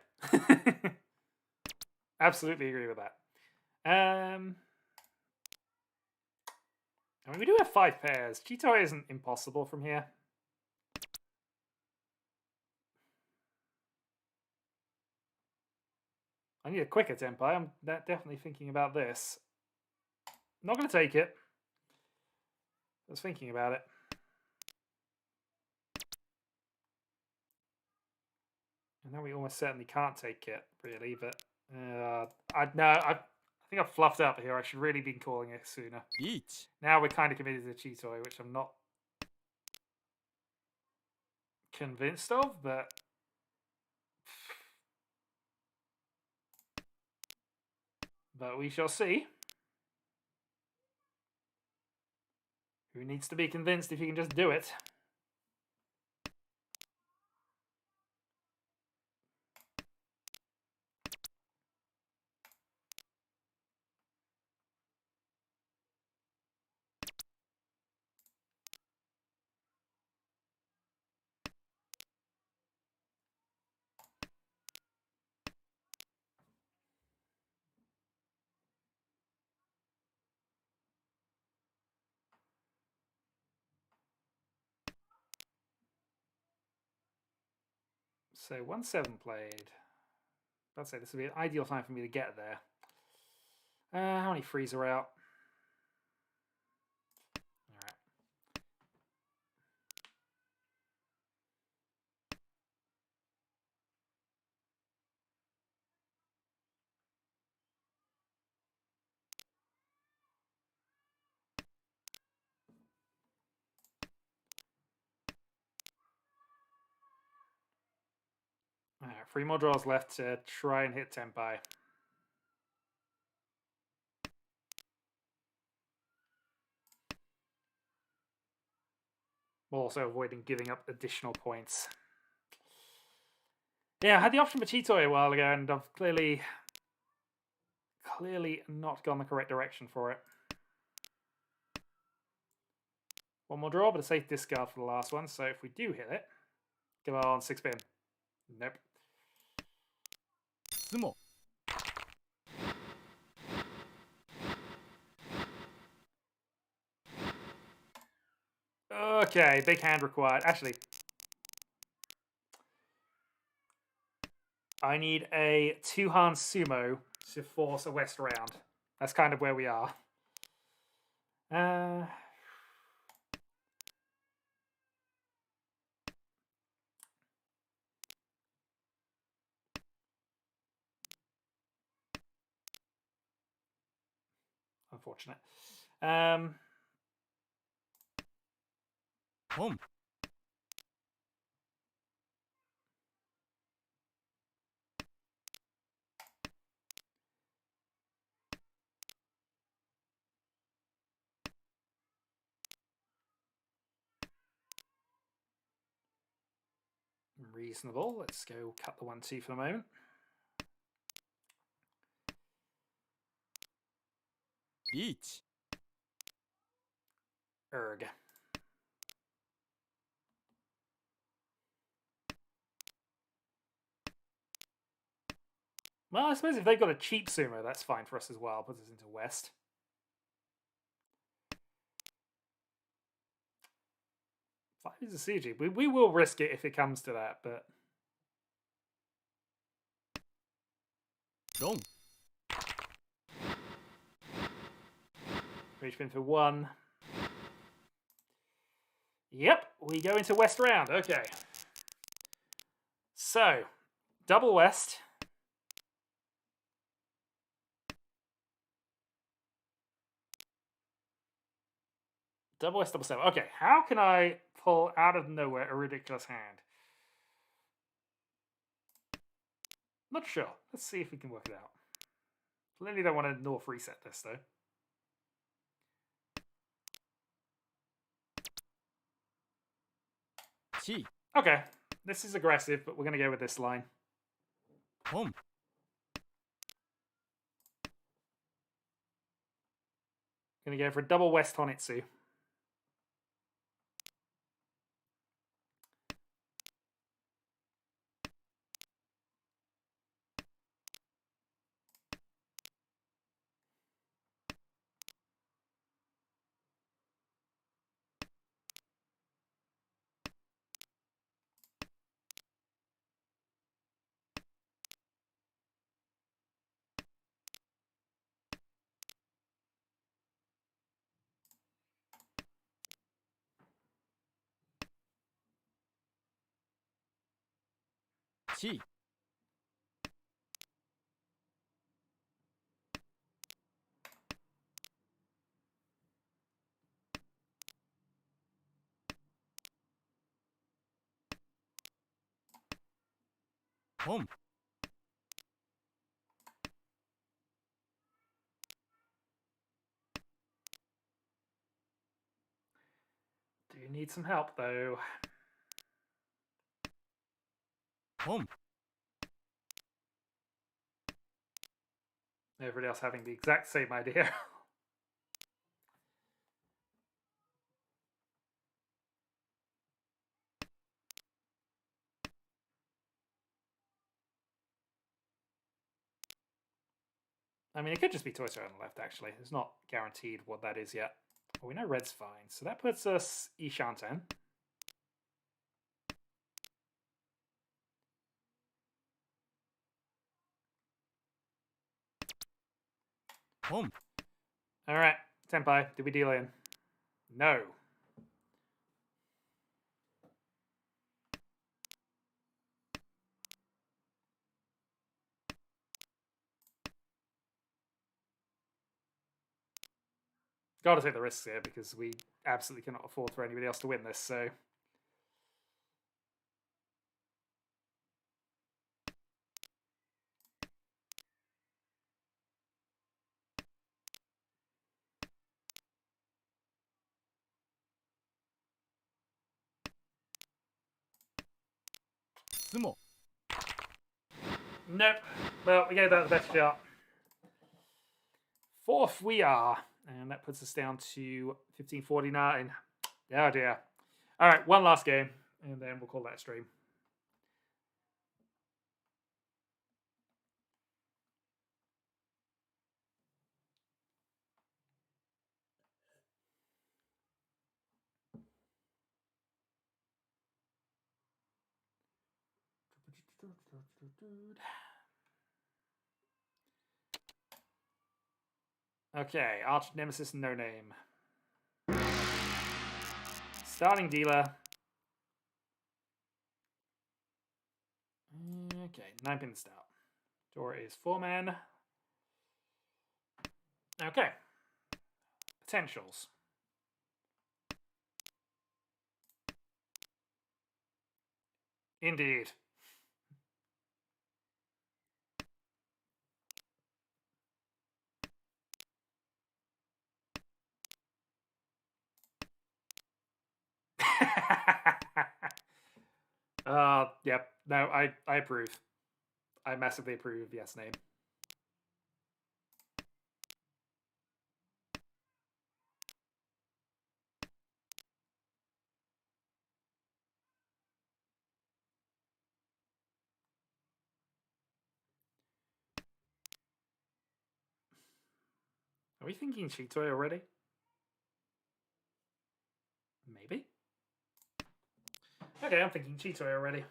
Absolutely agree with that. I mean, we do have 5 pairs. Chitoi isn't impossible from here. I need a quicker Tempai. I'm definitely thinking about this. Not going to take it. I was thinking about it. And now we almost certainly can't take it, really, but I think I've fluffed up here. I should really be calling it sooner. Each. Now we're kind of committed to Chitoi, which I'm not convinced of, but we shall see. Who needs to be convinced if he can just do it? So 1-7 played. I'd say this would be an ideal time for me to get there. How many frees are out? Alright. Alright, 3 more draws left to try and hit Tempai. While also avoiding giving up additional points. Yeah, I had the option for Chitoi a while ago, and I've clearly not gone the correct direction for it. One more draw, but a safe discard for the last one. So if we do hit it, come on, 6 spin. Nope. Sumo. Okay, big hand required. Actually, I need a two-hand sumo to force a west round. That's kind of where we are. Unfortunate. Home. Reasonable. Let's go cut the 1-2 for the moment. Beach. Erg. Well, I suppose if they've got a cheap sumo, that's fine for us as well. Puts us into west. Five is a Suji. We will risk it if it comes to that, but... Long. Reach in for 1. Yep, we go into west round. Okay. So, double west. Double west, double 7. Okay, how can I pull out of nowhere a ridiculous hand? Not sure. Let's see if we can work it out. Clearly don't want to north reset this, though. Chi. Okay, this is aggressive, but we're going to go with this line. Home. Going to go for a double west Honitsu. Chi. Home. Do you need some help, though? Home. Everybody else having the exact same idea. I mean, it could just be Toy Story on the left, actually. It's not guaranteed what that is yet. Well, we know red's fine, so that puts us Ishanten. Home. All right, Senpai, did we deal in? No. Got to take the risks here because we absolutely cannot afford for anybody else to win this, so... Sumo. Nope. Well, we gave that the best shot. Fourth we are. And that puts us down to 1549. Oh dear. All right, one last game. And then we'll call that a stream. Okay, arch nemesis, no name. Starting dealer. Okay, 9-pin start. Door is 4-man. Okay. Potentials. Indeed. Yep. No, I approve. I massively approve of yes name. Are we thinking Cheetoy already? Maybe. Okay, I'm thinking Cheetoy already.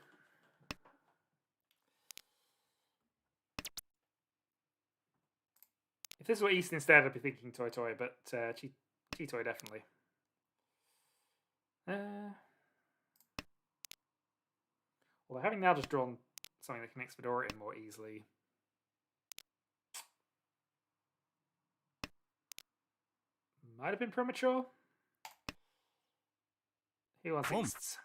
If this were East instead, I'd be thinking Toy Toy, but Cheetoy definitely. Although having now just drawn something that connects Fedora in more easily. Might have been premature. He wants Easts.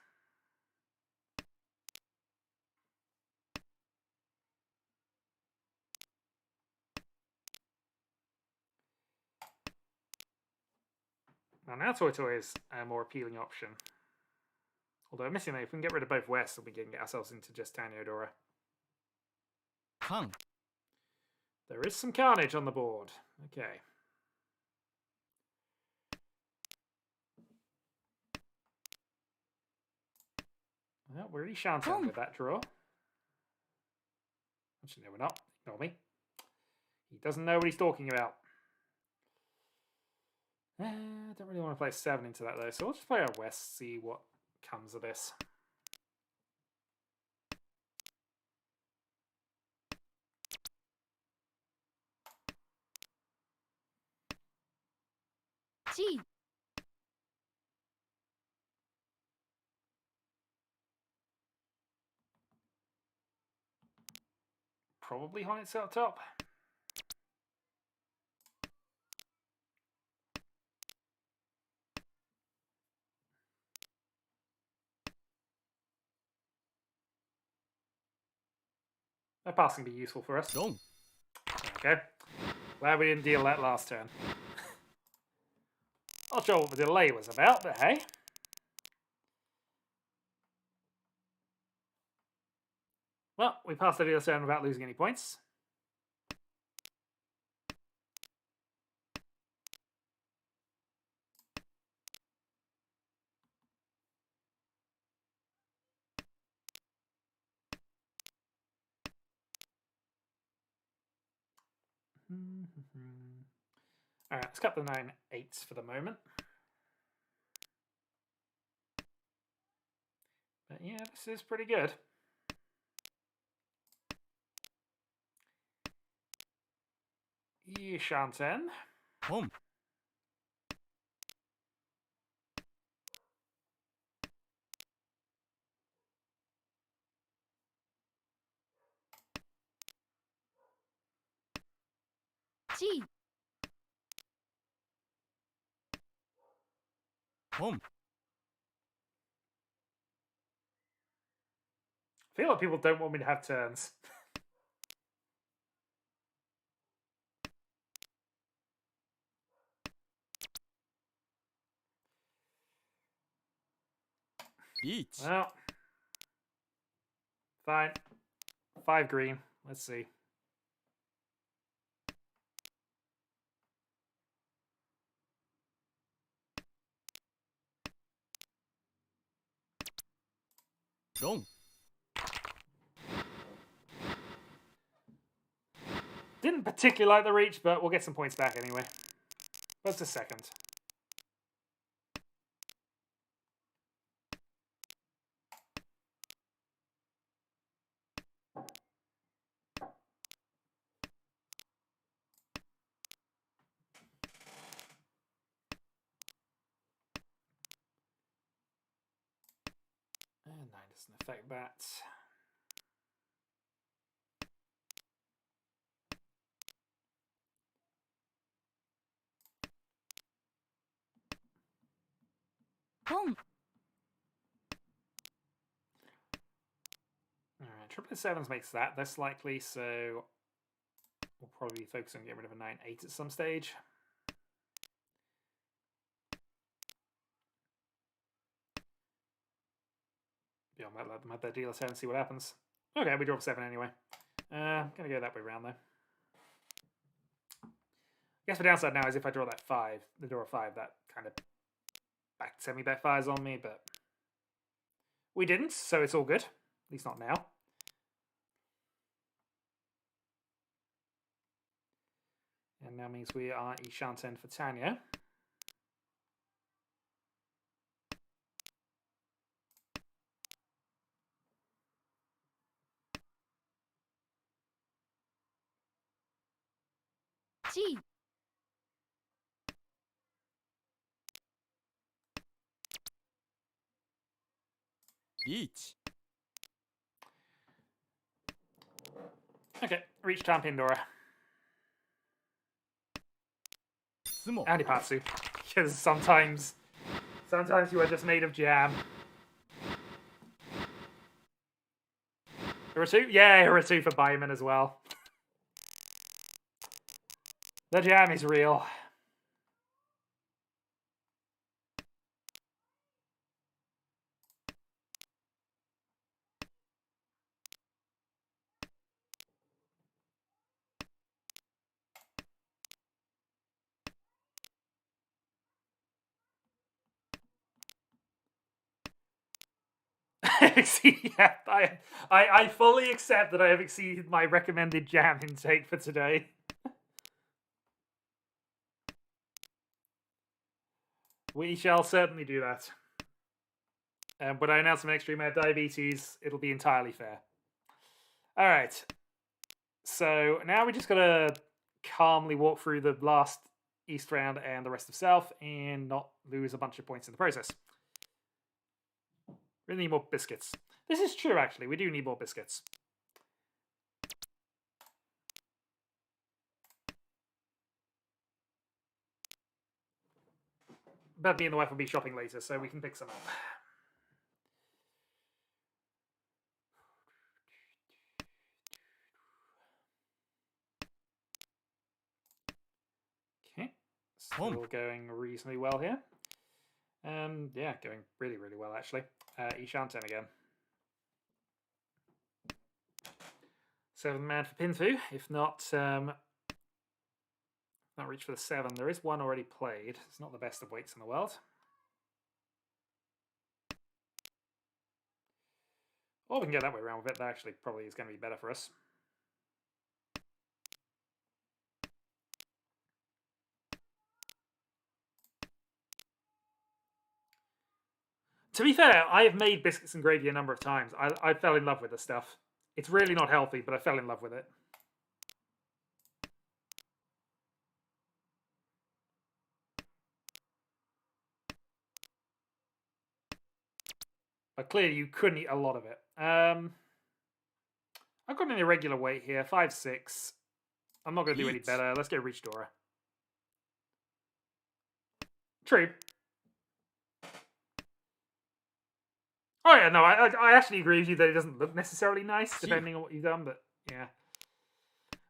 Well, now Toy Toy is a more appealing option. Although, missing that, if we can get rid of both Wests, we can get ourselves into just Taniodora. Kang. There is some carnage on the board. Okay. Well, we're really Shantan with that draw. Actually, no, we're not. Ignore me. He doesn't know what he's talking about. I don't really want to play 7 into that, though, so we'll just play our West, see what comes of this. G. Probably Hornets up top. That pass can be useful for us. Dong. Okay. Glad we didn't deal that last turn. Not sure what the delay was about, but hey. Well, we passed the deal turn without losing any points. Alright, let's cut the 9 8s for the moment. But yeah, this is pretty good. Shanten. Home. G. Home. I feel like people don't want me to have turns. Eat. Well, fine. 5 green. Let's see. Dong. Didn't particularly like the reach, but we'll get some points back anyway. That's a second. Doesn't affect that. Pom. Alright, triplet sevens makes that less likely, so we'll probably be focusing on getting rid of a 9-8 at some stage. Yeah, I might let them have their deal a 7 and see what happens. Okay, we draw a 7 anyway. Gonna go that way around though. I guess the downside now is if I draw that 5, the draw a 5, that kind of back semi-bet fires on me, but we didn't, so it's all good. At least not now. And now means we are Ishanten for Tanya. G. Each. Okay, reach champion Dora. Sumo. And Ipatsu. Because sometimes you are just made of jam. Hiratu? Yeah, Hiratu for Baiman as well. The jam is real. Yeah, I fully accept that I have exceeded my recommended jam intake for today. We shall certainly do that. When I announce my next stream I have diabetes, it'll be entirely fair. Alright. So now we just gotta calmly walk through the last East round and the rest of South and not lose a bunch of points in the process. We need more biscuits. This is true, actually. We do need more biscuits. But me and the wife will be shopping later, so we can pick some up. Okay. Still going reasonably well here. Yeah, going really, really well, actually. Ishanten again. 7 man for Pinfu. If not reach for the 7. There is one already played. It's not the best of weights in the world. Or we can go that way around with it. That actually probably is going to be better for us. To be fair, I have made biscuits and gravy a number of times. I fell in love with the stuff. It's really not healthy, but I fell in love with it. But clearly you couldn't eat a lot of it. I've got an irregular weight here, 5'6". I'm not going to do any better. Let's go reach Dora. True. Oh yeah, no, I actually agree with you that it doesn't look necessarily nice, depending on what you've done, but yeah.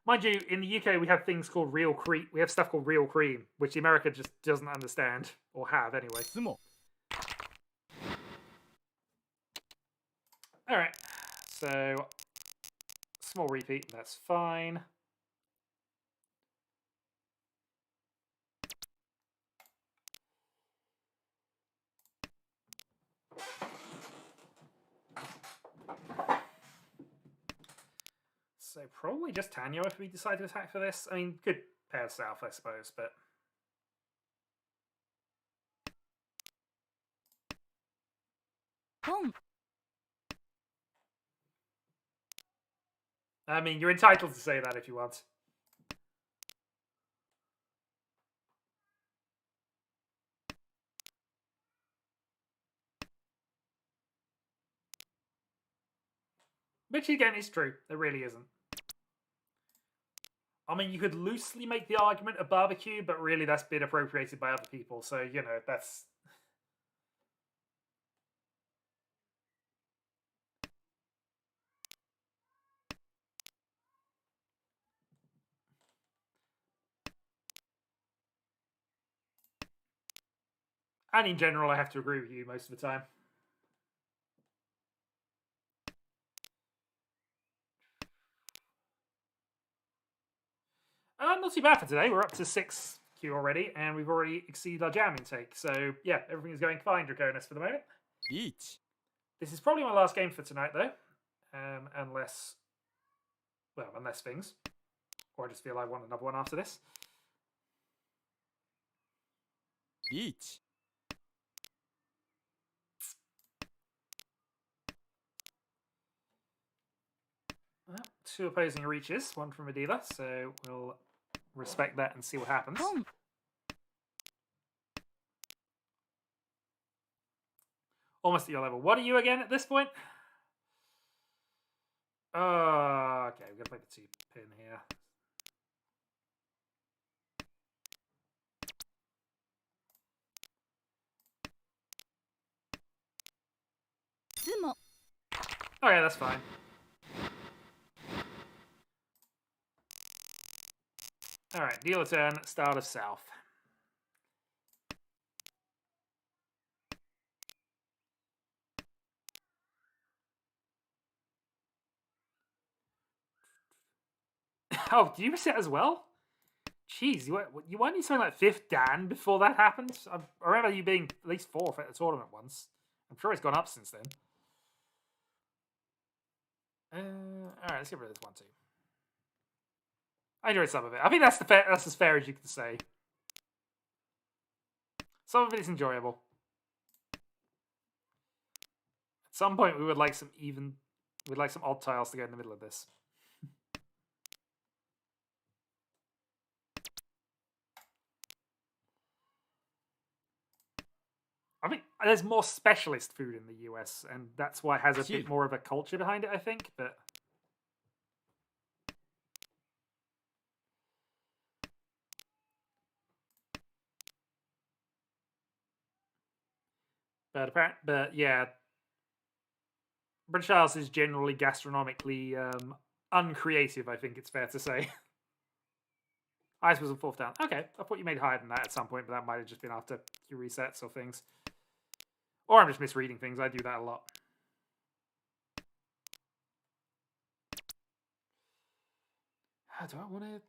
Mind you, in the UK we have things called real cream. We have stuff called real cream, which America just doesn't understand, or have anyway. Sumo. Alright, so small repeat, that's fine. So probably just Tanyo if we decide to attack for this. I mean, could pair south, I suppose, but... Pom. I mean, you're entitled to say that if you want. Which again is true. There really isn't. I mean, you could loosely make the argument of barbecue, but really that's been appropriated by other people. So, you know, that's... And in general, I have to agree with you most of the time. Not too bad for today. We're up to 6 Q already, and we've already exceeded our jam intake. So, yeah, everything is going fine, Draconis, for the moment. リーチ This is probably my last game for tonight, though. Unless things. Or I just feel I want another one after this. リーチ Well, 2 opposing reaches, 1 from a dealer, so we'll respect that and see what happens. ポン Almost at your level. What are you again at this point? Okay, we're gonna play the 2 pin here. Sumo. Okay, that's fine. Alright, dealer turn, start of south. Oh, did you reset as well? Jeez, you weren't something like 5th Dan before that happened? I remember you being at least 4th at the tournament once. I'm sure it's gone up since then. Alright, let's get rid of this 1 too. I enjoyed some of it. I think that's that's as fair as you can say. Some of it is enjoyable. At some point, we would like some odd tiles to go in the middle of this. I think there's more specialist food in the US, and that's why it has a bit more of a culture behind it, I think, but... But yeah, British Isles is generally gastronomically uncreative, I think it's fair to say. Ice was a 4th down. Okay, I thought you made higher than that at some point, but that might have just been after your resets or things. Or I'm just misreading things. I do that a lot. Do I want to...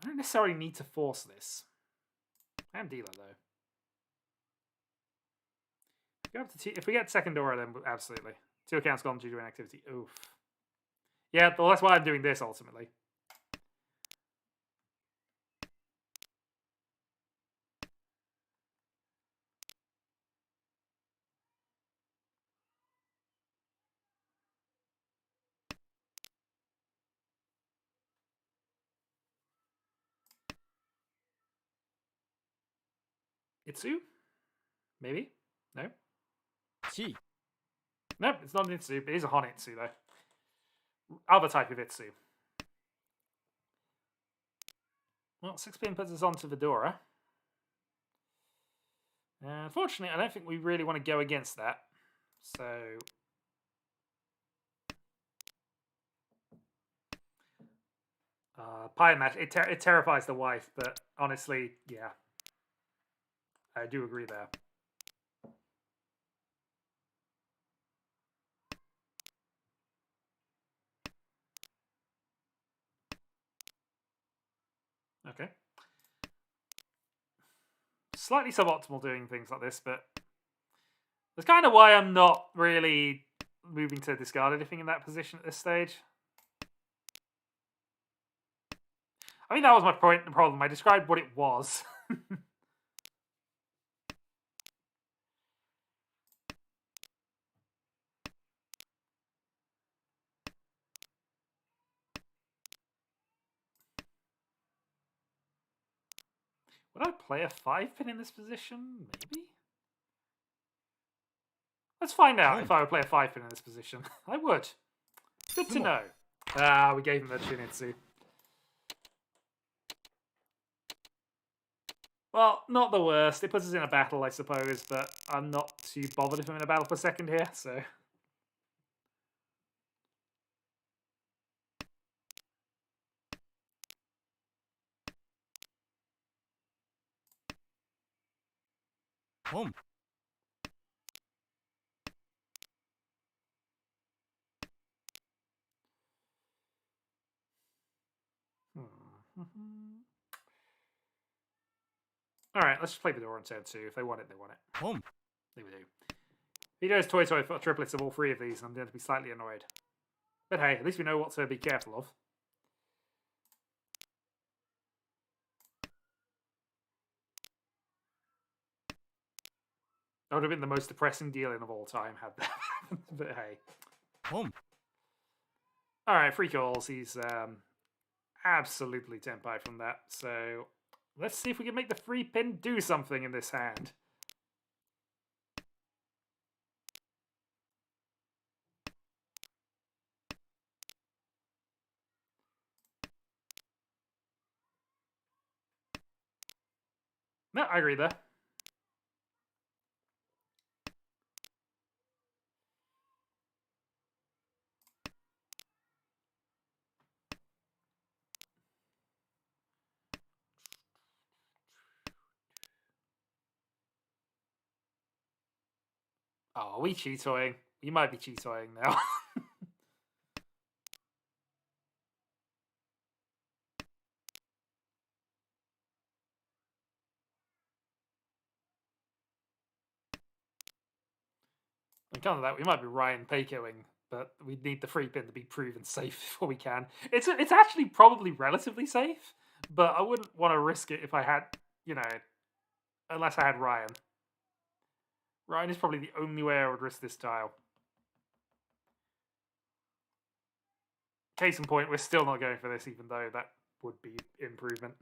I don't necessarily need to force this. I am dealer, though. If we get second aura, then absolutely. 2 accounts gone due to inactivity. Oof. Yeah, well, that's why I'm doing this, ultimately. Itsu? Maybe? No? チ Nope, it's not an Itsu, but it is a Honitsu, though. Other type of Itsu. Well, 6 pin puts us onto Vidora. Unfortunately, I don't think we really want to go against that. So... pie match, it terrifies the wife, but honestly, yeah. I do agree there. Okay. Slightly suboptimal doing things like this, but that's kind of why I'm not really moving to discard anything in that position at this stage. I mean, that was my point. The problem. I described what it was. Would I play a 5 pin in this position? Maybe? Let's find out if I would play a 5 pin in this position. I would. Good to know. Ah, we gave him a Shinitsu. Well, not the worst. It puts us in a battle, I suppose, but I'm not too bothered if I'm in a battle for second here, so... Home. Alright, let's just play the door on turn 2. If they want it, they want it. Home. They do. If he does Toy for triplets of all 3 of these, I'm going to be slightly annoyed. But hey, at least we know what to be careful of. That would have been the most depressing dealing of all time had that happened, but hey. Home. Alright, free calls. He's absolutely tempai from that. So let's see if we can make the free pin do something in this hand. No, I agree there. Oh, are we cheatoing? We might be cheatoing now. On account of that, we might be Ryan Peikoing, but we need the free pin to be proven safe before we can. It's actually probably relatively safe, but I wouldn't want to risk it if I had, you know, unless I had Ryan. Ryan is probably the only way I would risk this tile. Case in point, we're still not going for this, even though that would be improvement.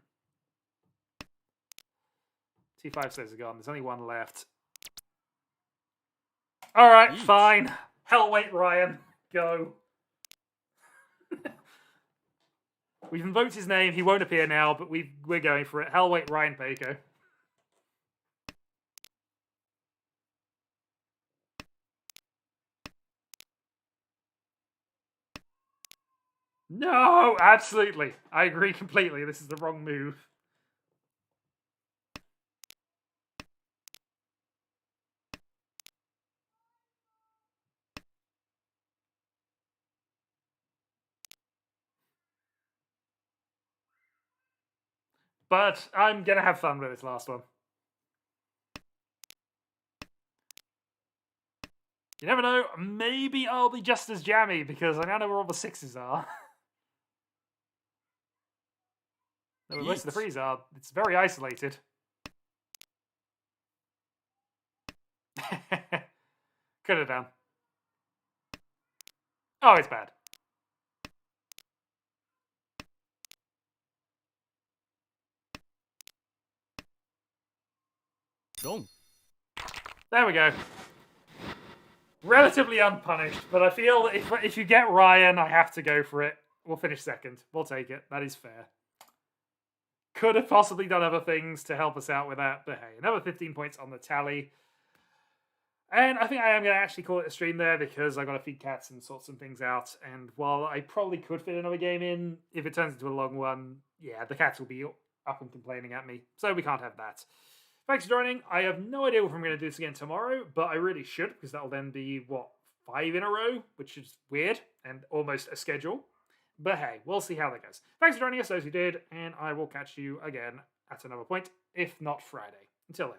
T5 says are gone. There's only one left. Alright, Yeet. fine. Hellweight Ryan. Go. We've invoked his name. He won't appear now, but we're going for it. Hellweight Ryan Peiko. No, absolutely. I agree completely. This is the wrong move. But I'm going to have fun with this last one. You never know. Maybe I'll be just as jammy because I now know where all the 6s are. Where most of the 3s are. It's very isolated. Could have done. Oh, it's bad. Wrong. There we go. Relatively unpunished, but I feel that if you get Ryan, I have to go for it. We'll finish second. We'll take it. That is fair. Could have possibly done other things to help us out with that, but hey, another 15 points on the tally. And I think I am going to actually call it a stream there because I got to feed cats and sort some things out. And while I probably could fit another game in, if it turns into a long one, yeah, the cats will be up and complaining at me. So we can't have that. Thanks for joining. I have no idea if I'm going to do this again tomorrow, but I really should because that'll then be, 5 in a row, which is weird and almost a schedule. But hey, we'll see how that goes. Thanks for joining us, those who did, and I will catch you again at another point, if not Friday. Until then.